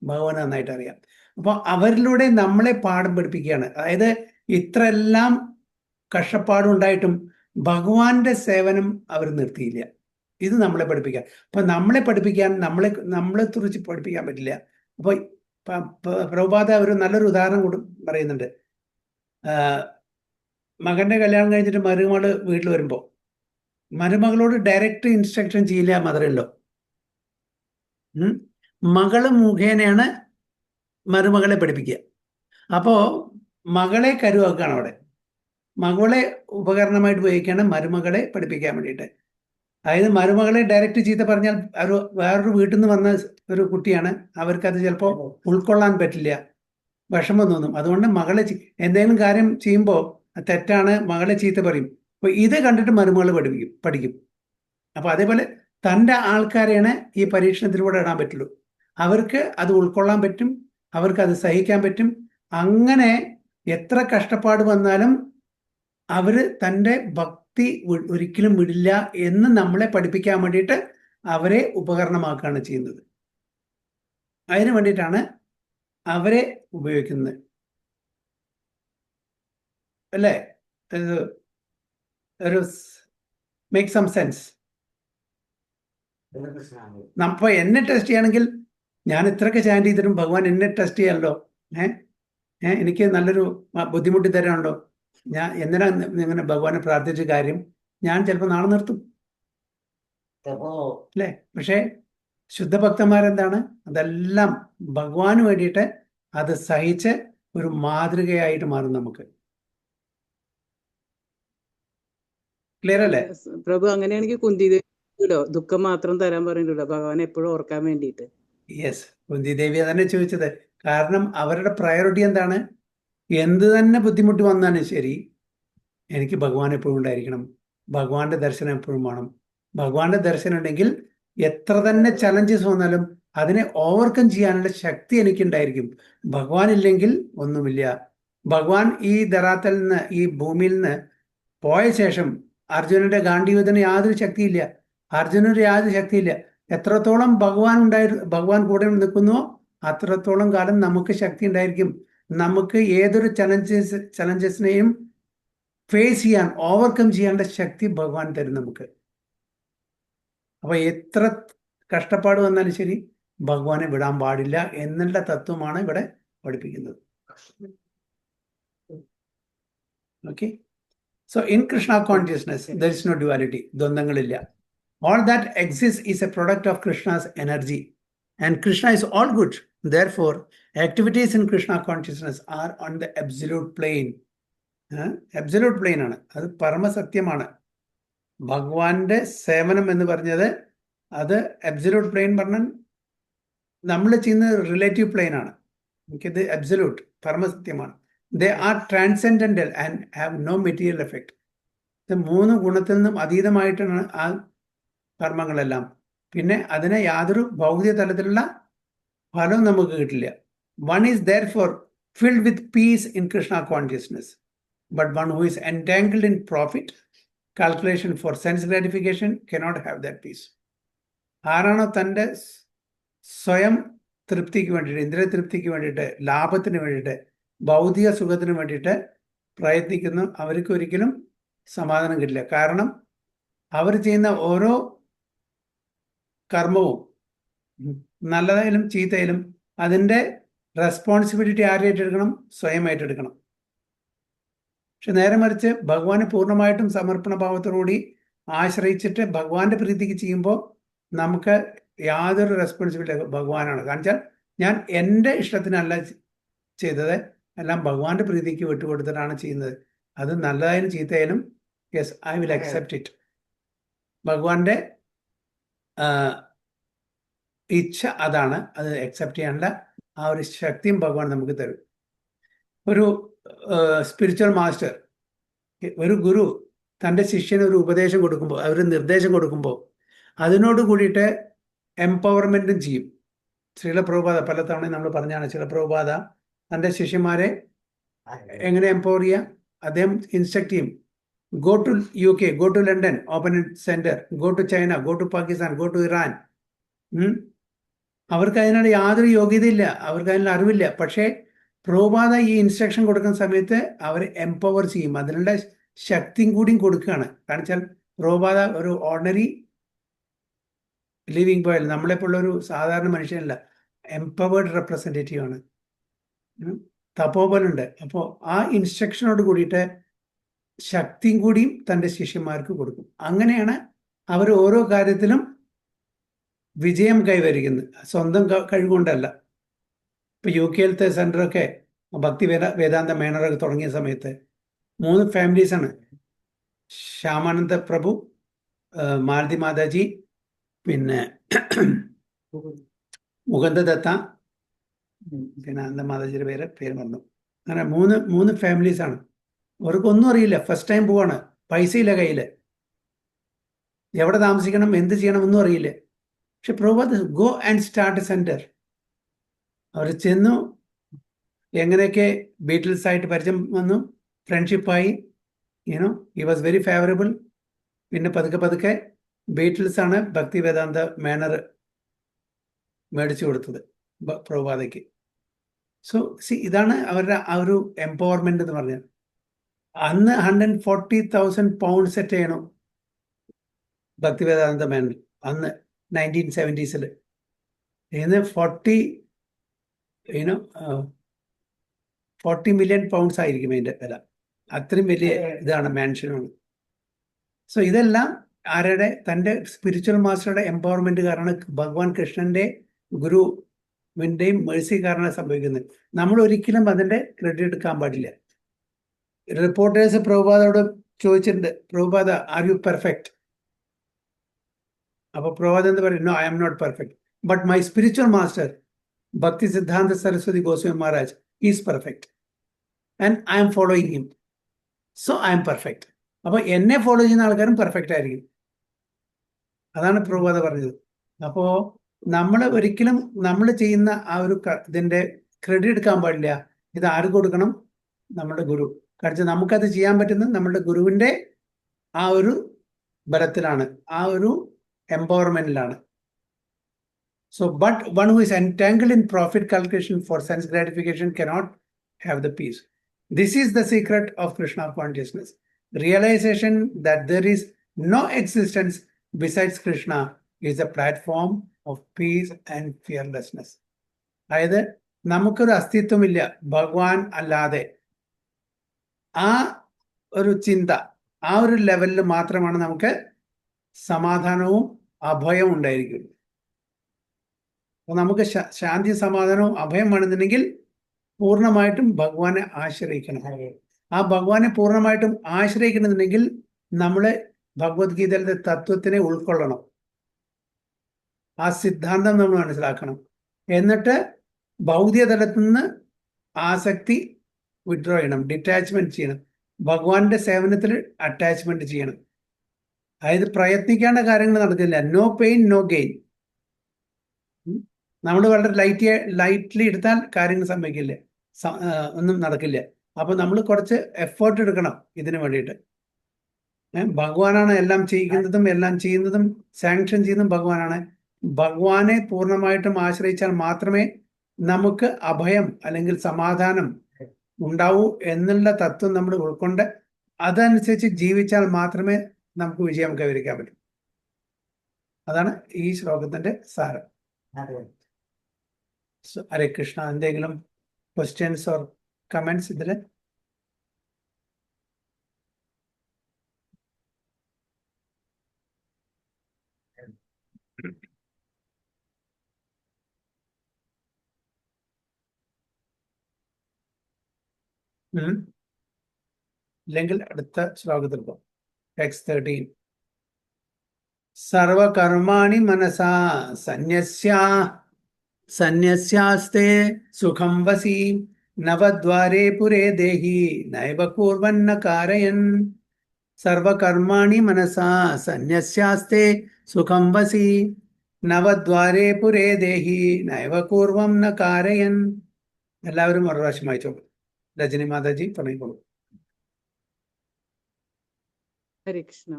ഭഗവാൻ നന്നായിട്ട് അറിയാം. അപ്പൊ അവരിലൂടെ നമ്മളെ പാഠം പഠിപ്പിക്കുകയാണ്. അതായത് ഇത്ര എല്ലാം കഷ്ടപ്പാടുണ്ടായിട്ടും ഭഗവാന്റെ സേവനം അവർ നിർത്തിയില്ല. ഇത് നമ്മളെ പഠിപ്പിക്കാൻ. അപ്പൊ നമ്മളെ പഠിപ്പിക്കാൻ, നമ്മളെ കുറിച്ച് പഠിപ്പിക്കാൻ പറ്റില്ല. അപ്പൊ പ്രഭുപാദ ഒരു നല്ലൊരു ഉദാഹരണം കൂടി പറയുന്നുണ്ട്. മകന്റെ കല്യാണം കഴിഞ്ഞിട്ട് മരുമകള് വീട്ടിൽ വരുമ്പോ മരുമകളോട് ഡയറക്റ്റ് ഇൻസ്ട്രക്ഷൻ ചെയ്യില്ല മദറിലോ. മകള് മുഖേനയാണ് മരുമകളെ പഠിപ്പിക്കുക. അപ്പോ മകളെ കരുവാക്കുകയാണ് അവിടെ. മകളെ ഉപകരണമായിട്ട് ഉപയോഗിക്കുകയാണ് മരുമകളെ പഠിപ്പിക്കാൻ വേണ്ടിയിട്ട്. അതായത് മരുമകളെ ഡയറക്റ്റ് ചീത്ത പറഞ്ഞാൽ വേറൊരു വീട്ടിൽ നിന്ന് വന്ന ഒരു കുട്ടിയാണ്, അവർക്കത് ചിലപ്പോൾ ഉൾക്കൊള്ളാൻ പറ്റില്ല, വിഷമം തോന്നും. അതുകൊണ്ട് മകളെ എന്തെങ്കിലും കാര്യം ചെയ്യുമ്പോൾ തെറ്റാണ്, മകളെ ചീത്ത പറയും. അപ്പൊ ഇത് കണ്ടിട്ട് മരുമകൾ പഠിക്കും. അപ്പൊ അതേപോലെ തൻ്റെ ആൾക്കാരെയാണ് ഈ പരീക്ഷണത്തിലൂടെ ഇടാൻ പറ്റുള്ളൂ. അവർക്ക് അത് ഉൾക്കൊള്ളാൻ പറ്റും, അവർക്ക് അത് സഹിക്കാൻ പറ്റും. അങ്ങനെ എത്ര കഷ്ടപ്പാട് വന്നാലും അവര് തൻ്റെ ഭക്തി ഒരിക്കലും വിടില്ല എന്ന് നമ്മളെ പഠിപ്പിക്കാൻ വേണ്ടിയിട്ട് അവരെ ഉപകരണമാക്കുകയാണ് ചെയ്യുന്നത്. അതിനു വേണ്ടിയിട്ടാണ് അവരെ ഉപയോഗിക്കുന്നത്, അല്ലേ? ഒരു മേക്ക് സം സെൻസ്. അപ്പൊ എന്നെ ടെസ്റ്റ് ചെയ്യണമെങ്കിൽ ഞാൻ ഇത്രയൊക്കെ ചാൻഡ് ചെയ്തിട്ടും ഭഗവാൻ എന്നെ ടെസ്റ്റ് ചെയ്യാമല്ലോ. എനിക്ക് നല്ലൊരു ബുദ്ധിമുട്ടി തരാനുണ്ടോ? ഞാൻ എന്തിനാ ഇങ്ങനെ ഭഗവാനെ പ്രാർത്ഥിച്ച കാര്യം? ഞാൻ ചിലപ്പോൾ നാളെ നിർത്തും, അല്ലേ? പക്ഷേ ശുദ്ധഭക്തന്മാരെന്താണ്? അതെല്ലാം ഭഗവാന് വേണ്ടിയിട്ട് അത് സഹിച്ച് ഒരു മാതൃകയായിട്ട് മാറും നമുക്ക്. ക്ലിയർ അല്ലേ പ്രഭു? അങ്ങനെയാണെങ്കിൽ കുന്തിദേവിയോ ദുഃഖം മാത്രം തരാൻ പറഞ്ഞിട്ടുണ്ടോ ഭഗവാൻ എപ്പോഴും ഓർക്കാൻ വേണ്ടിയിട്ട്? യെസ്, കുന്തി ദേവി അതന്നെ ചോദിച്ചത്. കാരണം അവരുടെ പ്രയോറിറ്റി എന്താണ്? എന്ത് തന്നെ ബുദ്ധിമുട്ട് വന്നാലും ശരി, എനിക്ക് ഭഗവാൻ എപ്പോഴും ഉണ്ടായിരിക്കണം, ഭഗവാന്റെ ദർശനം എപ്പോഴും വേണം. ഭഗവാന്റെ ദർശനം ഉണ്ടെങ്കിൽ എത്ര തന്നെ ചലഞ്ചസ് വന്നാലും അതിനെ ഓവർകം ചെയ്യാനുള്ള ശക്തി എനിക്കുണ്ടായിരിക്കും. ഭഗവാൻ ഇല്ലെങ്കിൽ ഒന്നുമില്ല. ഭഗവാൻ ഈ ധരാത്തിൽ നിന്ന്, ഈ ഭൂമിയിൽ നിന്ന് പോയ ശേഷം അർജുനന്റെ ഗാണ്ഡീവത്തിന് യാതൊരു ശക്തിയില്ല, അർജുനന് യാതൊരു ശക്തിയില്ല. എത്രത്തോളം ഭഗവാൻ കൂടെ നിൽക്കുന്നുവോ അത്രത്തോളം കാലം നമുക്ക് ശക്തി ഉണ്ടായിരിക്കും. നമുക്ക് ഏതൊരു ചലഞ്ചസിനെയും ഫേസ് ചെയ്യാൻ, ഓവർകം ചെയ്യാനുള്ള ശക്തി ഭഗവാൻ തരും നമുക്ക്. അപ്പൊ എത്ര കഷ്ടപ്പാട് വന്നാലും ശരി ഭഗവാനെ വിടാൻ പാടില്ല എന്നുള്ള തത്വമാണ് ഇവിടെ പഠിപ്പിക്കുന്നത്. Okay, so in Krishna consciousness there is no duality, ദ്വന്ദ്ങ്ങളില്ല. All that exists is a product of Krishna's energy, and Krishna is all good. Therefore, activities in Krishna consciousness are on the absolute plane. Absolute plane ആണ്, അത് പരമസത്യമാണ്. ഭഗവാന്റെ സേവനം എന്ന് പറഞ്ഞത് അത് അബ്സല്യൂട്ട് പ്ലെയിൻ പറഞ്ഞാൽ നമ്മൾ ചെയ്യുന്ന റിലേറ്റീവ് പ്ലെയിൻ ആണ്. എനിക്കത് അബ്സല്യൂട്ട് പരമസത്യമാണ്. They are transcendental and have no material effect. ഇത് 3 ഗുണത്തിൽ നിന്നും അതീതമായിട്ടാണ് ആ കർമ്മങ്ങളെല്ലാം. പിന്നെ അതിനെ യാതൊരു ഭൗതിക തലത്തിലുള്ള ഫലവും നമുക്ക് കിട്ടില്ല. One is therefore filled with peace in Krishna consciousness, but one who is entangled in profit calculation for sense gratification cannot have that peace. ആരാണോ തൻ്റെ സ്വയം തൃപ്തിക്ക് വേണ്ടിയിട്ട്, ഇന്ദ്രിയ തൃപ്തിക്ക് വേണ്ടിയിട്ട്, ലാഭത്തിന് വേണ്ടിയിട്ട്, ഭൗതിക സുഖത്തിന് വേണ്ടിയിട്ട് പ്രയത്നിക്കുന്നു, അവർക്ക് ഒരിക്കലും സമാധാനം കിട്ടില്ല. കാരണം അവർ ചെയ്യുന്ന ഓരോ കർമ്മവും നല്ലതായാലും ചീത്തയായാലും അതിൻ്റെ റെസ്പോൺസിബിലിറ്റി ആരെ ഏറ്റെടുക്കണം? സ്വയം ഏറ്റെടുക്കണം. പക്ഷെ നേരെ മറിച്ച് ഭഗവാന് പൂർണ്ണമായിട്ടും സമർപ്പണ ഭാവത്തോടുകൂടി ആശ്രയിച്ചിട്ട് ഭഗവാന്റെ പ്രീതിക്ക് ചെയ്യുമ്പോൾ നമുക്ക് യാതൊരു റെസ്പോൺസിബിലിറ്റി ഭഗവാനാണ്. കാരണം വെച്ചാൽ ഞാൻ എൻ്റെ ഇഷ്ടത്തിനല്ല ചെയ്തത്, എല്ലാം ഭഗവാന്റെ പ്രീതിക്ക് വിട്ടുകൊടുത്തിട്ടാണ് ചെയ്യുന്നത്. അത് നല്ലതായാലും ചീത്തയായാലും yes I will accept it. ഭഗവാന്റെ ഇച്ഛ അതാണ്, അത് അക്സെപ്റ്റ് ചെയ്യാനുള്ള ആ ഒരു ശക്തിയും ഭഗവാൻ നമുക്ക് തരും. ഒരു സ്പിരിച്വൽ മാസ്റ്റർ, ഒരു ഗുരു തൻ്റെ ശിഷ്യന് ഒരു ഉപദേശം കൊടുക്കുമ്പോൾ, ഒരു നിർദ്ദേശം കൊടുക്കുമ്പോൾ അതിനോട് കൂടിയിട്ട് എംപവർമെൻറ്റും ചെയ്യും. ശ്രീല പ്രഭുപാദ പലതവണ നമ്മൾ പറഞ്ഞാണ്, ശ്രീല പ്രഭുപാദ തൻ്റെ ശിഷ്യന്മാരെ എങ്ങനെ എംപവർ ചെയ്യാം? അദ്ദേഹം ഇൻസ്ട്രക്ട് ചെയ്യും. Go to UK, go to London, open a center, go to China, go to Pakistan, go to Iran. അവർക്ക് അതിനുള്ള യാതൊരു യോഗ്യതയില്ല, അവർക്ക് അതിനുള്ള അറിവില്ല. പക്ഷേ പ്രഭുപാദ ഈ ഇൻസ്ട്രക്ഷൻ കൊടുക്കുന്ന സമയത്ത് അവർ എംപവർ ചെയ്യും, അതിനുള്ള ശക്തിയും കൂടിയും കൊടുക്കുകയാണ്. കാരണം വെച്ചാൽ പ്രഭുപാദ ഒരു ഓർഡിനറി ലിവിങ് ബോയ്, നമ്മളെപ്പോലുള്ള ഒരു സാധാരണ മനുഷ്യനല്ല, എംപവേർഡ് റെപ്രസെൻറ്റേറ്റീവ് ആണ്, തപോബലുണ്ട്. അപ്പോൾ ആ ഇൻസ്ട്രക്ഷനോട് കൂടിയിട്ട് ശക്തിയും കൂടിയും തൻ്റെ ശിഷ്യന്മാർക്ക് കൊടുക്കും. അങ്ങനെയാണ് അവർ ഓരോ കാര്യത്തിലും വിജയം കൈവരിക്കുന്നത്, സ്വന്തം കഴിവുകൊണ്ടല്ല. ഇപ്പൊ UK സെന്ററൊക്കെ ഭക്തി വേദാന്ത മേനറൊക്കെ തുടങ്ങിയ സമയത്ത് 3 ഫാമിലീസാണ്. ശ്യാമാനന്ദ പ്രഭു, മാലതി മാതാജി, പിന്നെ മുകുന്ദദത്ത, പിന്നെ അനന്ത മാതാജിയുടെ പേര് മറന്നു. അങ്ങനെ 3 ഫാമിലീസാണ്. അവർക്കൊന്നും അറിയില്ല, ഫസ്റ്റ് ടൈം പോവാണ്, പൈസയില്ല കയ്യിൽ, എവിടെ താമസിക്കണം, എന്ത് ചെയ്യണം ഒന്നും അറിയില്ല. പക്ഷെ Prabhupad go and start a centre. അവർ ചെന്നു, എങ്ങനെയൊക്കെ ബീറ്റിൽസ് ആയിട്ട് പരിചയം വന്നു, ഫ്രണ്ട്ഷിപ്പായി, you know he was very favourable. പിന്നെ പതുക്കെ ബീറ്റിൽസ് ആണ് ഭക്തി വേദാന്ത മേനർ മേടിച്ചു കൊടുത്തത് പ്രഭുപാദയ്ക്ക്. സോ ഇതാണ് അവരുടെ ആ ഒരു എംപവർമെന്റ് എന്ന് പറഞ്ഞാൽ. അന്ന് 140,000 പൗണ്ട് സെറ്റ് ചെയ്യണം ഭക്തി വേദാന്ത മേനർ അന്ന് 1970s. ഇന്ന് 40 മില്യൺ പൗണ്ട്സ് ആയിരിക്കും അതിൻ്റെ വില. അത്രയും വലിയ ഇതാണ്, മാൻഷനാണ്. സോ ഇതെല്ലാം ആരുടെ? തൻ്റെ സ്പിരിച്വൽ മാസ്റ്ററുടെ എംപവർമെന്റ് കാരണം, ഭഗവാൻ കൃഷ്ണന്റെ ഗുരുവിൻ്റെയും മേഴ്സി കാരണം സംഭവിക്കുന്നത്. നമ്മൾ ഒരിക്കലും അതിൻ്റെ ക്രെഡിറ്റ് എടുക്കാൻ പാടില്ല. റിപ്പോർട്ടേഴ്സ് പ്രഭുപാദോട് ചോദിച്ചിട്ടുണ്ട്, പ്രഭുപാദ ആർ യു പെർഫെക്റ്റ്? അപ്പോൾ പ്രഭുപാദ എന്ന് പറയും, no I am not perfect, but my spiritual master Bhakti Siddhanta Saraswati Goswami Maharaj is perfect and I am following him, so I am perfect. അപ്പോൾ എന്നെ ഫോളോ ചെയ്യുന്ന ആൾക്കാരും പെർഫെക്റ്റ് ആയിരിക്കും. അതാണ് പ്രഭുപാദ പറഞ്ഞത്. അപ്പോൾ നമ്മൾ ഒരിക്കലും നമ്മൾ ചെയ്യുന്ന ആ ഒരു ഇതിൻ്റെ ക്രെഡിറ്റ് എടുക്കാൻ പാടില്ല. ഇത് ആർക്ക് കൊടുക്കണം? നമ്മുടെ ഗുരു. കാരണം നമുക്കത് ചെയ്യാൻ പറ്റുന്നത് നമ്മുടെ ഗുരുവിന്റെ ആ ഒരു ബലത്തിലാണ്, ആ ഒരു എംപവർമെന്റിലാണ്. So, but one who is entangled in profit calculation for sense gratification cannot have the peace. This is the secret of Krishna consciousness. Realization that there is no existence besides Krishna is the platform of peace and fearlessness. അതായത് നമുക്കൊരു അസ്തിത്വമില്ല ഭഗവാൻ അല്ലാതെ. ആ ഒരു ചിന്ത, ആ ഒരു ലെവലിൽ മാത്രമാണ് നമുക്ക് സമാധാനവും അഭയവും ഉണ്ടായിരിക്കുന്നത്. അപ്പൊ നമുക്ക് ശാന്തി, സമാധാനവും അഭയം വേണമെന്നുണ്ടെങ്കിൽ പൂർണ്ണമായിട്ടും ഭഗവാനെ ആശ്രയിക്കണം. ആ ഭഗവാനെ പൂർണ്ണമായിട്ടും ആശ്രയിക്കണമെന്നുണ്ടെങ്കിൽ നമ്മള് ഭഗവത്ഗീതയിലെ തത്വത്തിനെ ഉൾക്കൊള്ളണം. ആ സിദ്ധാന്തം നമ്മൾ മനസ്സിലാക്കണം. എന്നിട്ട് ഭൗതിക തലത്തിൽ നിന്ന് ആസക്തി വിഡ്രോ ചെയ്യണം, ഡിറ്റാച്ച്മെന്റ് ചെയ്യണം. ഭഗവാന്റെ സേവനത്തിൽ അറ്റാച്ച്മെന്റ് ചെയ്യണം. അതായത് പ്രയത്നിക്കേണ്ട കാര്യങ്ങൾ നടക്കില്ല. No pain no gain. നമ്മൾ വളരെ ലൈറ്റ്ലി എടുത്താൽ കാര്യങ്ങൾ സംഭവിക്കില്ല, ഒന്നും നടക്കില്ല. അപ്പൊ നമ്മൾ കുറച്ച് എഫേർട്ട് എടുക്കണം ഇതിനു വേണ്ടിയിട്ട്. ഭഗവാനാണ് എല്ലാം ചെയ്യിക്കുന്നതും എല്ലാം ചെയ്യുന്നതും സാങ്ഷൻ ചെയ്യുന്നതും ഭഗവാനാണ്. ഭഗവാനെ പൂർണ്ണമായിട്ടും ആശ്രയിച്ചാൽ മാത്രമേ നമുക്ക് അഭയം അല്ലെങ്കിൽ സമാധാനം ഉണ്ടാവൂ എന്നുള്ള തത്വം നമ്മൾ ഉൾക്കൊണ്ട് അതനുസരിച്ച് ജീവിച്ചാൽ മാത്രമേ നമുക്ക് വിജയം കൈവരിക്കാൻ പറ്റൂ. അതാണ് ഈ ശ്ലോകത്തിന്റെ സാരം. ഹരേ കൃഷ്ണ. എന്തെങ്കിലും ക്വസ്റ്റ്യൻസ് ഓർ കമന്റ്സ് ഇതില്? ഇല്ലെങ്കിൽ അടുത്ത ശ്ലോകത്തിൽ പോകും. ടെക്സ്റ്റ് 13. സർവകർമാണി മനസാ സന്യസ്യാസ്തേ സുഖം വസി നവദ്വാരേ പുരേ ദേഹി നൈവ കൂർവന്ന കാരയൻ. സർവകർമാണി മനസാ സന്യസ്യാസ്തേ സുഖം വസി നവദ്വാരേ പുരേ ദേഹി നൈവ കൂർവം ന കാരയൻ. എല്ലാവരും ഒരു പ്രാവശ്യം വായിച്ചോളൂ. രജനി മാതാജി തുടങ്ങിക്കോളൂ. ഹരേ കൃഷ്ണ.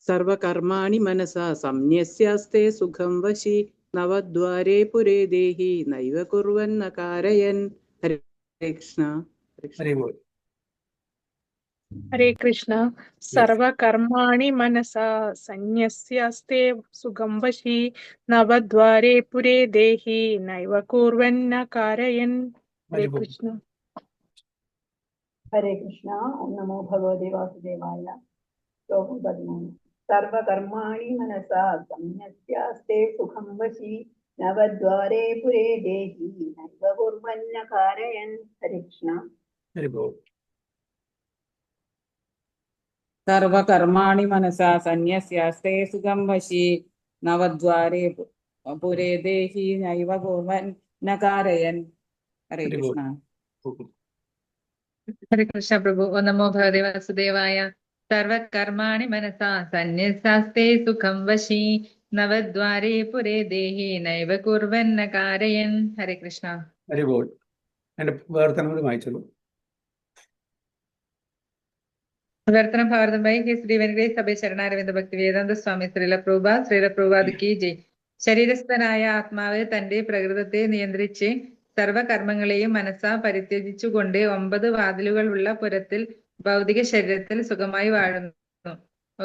സർവകർമാണി മനസാ സംന്യസ്യാസ്തേ സുഖം വശി നവദ്വാരേ പുരേ ദേഹി നൈവ കുർവന്ന കാരയൻ. ഹരേ കൃഷ്ണ. ഹരി ബോൾ. ഹരേ കൃഷ്ണ. സർവകർമാണി മനസാ സന്യസ്യാസ്തേ സുഖം വശി നവദ്വാരേ പുരേ ദേഹി നൈവ കുർവന്ന കാരയൻ. ഹരേ കൃഷ്ണ. ഹരേ കൃഷ്ണ. ഓം നമോ ഭഗവതേ വാസുദേവായ. ശ്ലോകം 13. സർവകർമാണി മനസാ സംന്യസ്യാസ്തേ സുഖം വശി നവദ്വാരേ പുരേ ദേഹി നൈവ കുർവന്ന കാരയൻ. ഹരേ കൃഷ്ണ. ഹരി ബോൾ. സർവകർമാണി മനസാ സന്യസ്യാസ്തേ സുഖം വശി നവദ്വാരേ പുരേ ദേഹി നൈവ കുർവൻ ന കാരയൻ. ഹരേ കൃഷ്ണ. ഹരേ കൃഷ്ണ പ്രഭു. ഓ നമോ ഭഗവതേ വാസുദേവായ. സർവകർമാണി മനസാ സന്യസ്യാസ്തേ സുഖം വശി നവദ്വാരേ പുരേ ദേഹി നൈവ കുർവന്ന കാരയൻ. ഹരേ കൃഷ്ണ. ഹരി ബോൾ. എന്റെ വേർത്തനം കൂടി വായിച്ചോളൂ. വിവർത്തനം ഭാരതം ബൈ ശ്രീ വെങ്കടേശ് സഭ ശരണാരവിന്ദ ഭക്തി വേദാന്ത സ്വാമി ശ്രീല പ്രഭുപാദ് കി ജയ്. ശരീരസ്ഥനായ ആത്മാവ് തന്റെ പ്രകൃതത്തെ നിയന്ത്രിച്ച് സർവകർമ്മങ്ങളെയും മനസ്സാ പരിത്യജിച്ചുകൊണ്ട് 9 വാതിലുകൾ ഉള്ള പുരത്തിൽ ഭൗതിക ശരീരത്തിൽ സുഖമായി വാഴുന്നു.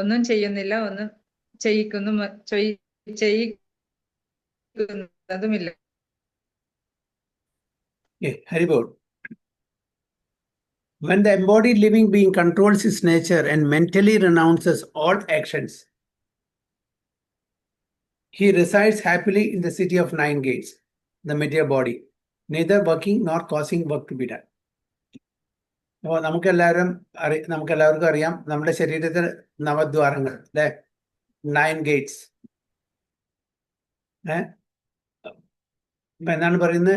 ഒന്നും ചെയ്യുന്നില്ല, ഒന്നും ചെയ്യിക്കുന്നതുമില്ല. Hari bol. When the embodied living being controls his nature and mentally renounces all actions, he resides happily in the city of 9 gates, the material body, neither working nor causing work to be done. അപ്പോൾ നമുക്കെല്ലാവർക്കും അറിയാം നമ്മുടെ ശരീരത്തിൽ നവദ്വാരങ്ങൾ അല്ലെ, 9 gates. എന്താണ് പറയുന്നത്?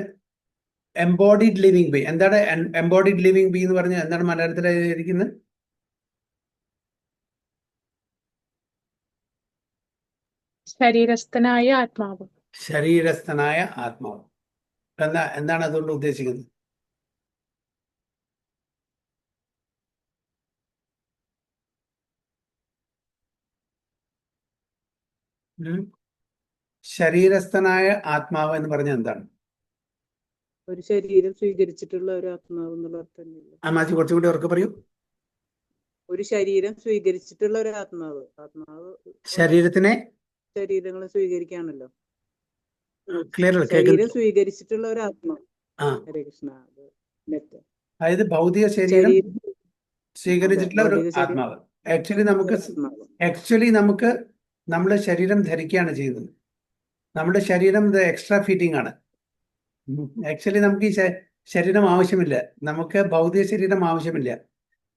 Embodied living be. എന്താണ് എംബോഡിഡ് ലിവിങ് ബീ എന്ന് പറഞ്ഞാൽ എന്താണ് മലയാളത്തിൽ എഴുതിയിരിക്കുന്നത്? ശരീരസ്ഥനായ ആത്മാവ്. ശരീരസ്ഥനായ ആത്മാവ്. എന്താണ് അതുകൊണ്ട് ഉദ്ദേശിക്കുന്നത്? ഉം. ശരീരസ്ഥനായ ആത്മാവ് എന്ന് പറഞ്ഞാൽ എന്താണ്? ഒരു ശരീരം സ്വീകരിച്ചിട്ടുള്ള ഒരു ആത്മാവ് എന്നുള്ള അർത്ഥം തന്നെയല്ലേ? ആ മാറ്റി കുറച്ചുകൂടി ഉറക്കെ പറയൂ. ഒരു ശരീരം സ്വീകരിച്ചിട്ടുള്ള ഒരു ആത്മാവ്. ആത്മാവ് ശരീരത്തിനെ ശരീരങ്ങൾ സ്വീകരിക്കാണല്ലോ. ക്ലിയർ ശരീരം കേൾക്കുന്നു. സ്വീകരിച്ചിട്ടുള്ള ഒരു ആത്മാവ്. ആ, ഹരേ കൃഷ്ണ. അത് net. അതായത് ഭൗതിക ശരീരം ശരീരം സ്വീകരിച്ചിട്ടുള്ള ഒരു ഭൗതിക ശരീരം ആത്മാവ്. ആക്ച്വലി നമുക്ക് ആത്മാവ്. നമ്മുടെ ശരീരം ധരിക്കുകയാണ് ചെയ്യുന്നത്. നമ്മുടെ ശരീരം ഇത് എക്സ്ട്രാ ഫിറ്റിംഗ് ആണ്. ആക്ച്വലി നമുക്ക് ഈ ശരീരം ആവശ്യമില്ല. നമുക്ക് ഭൗതിക ശരീരം ആവശ്യമില്ല.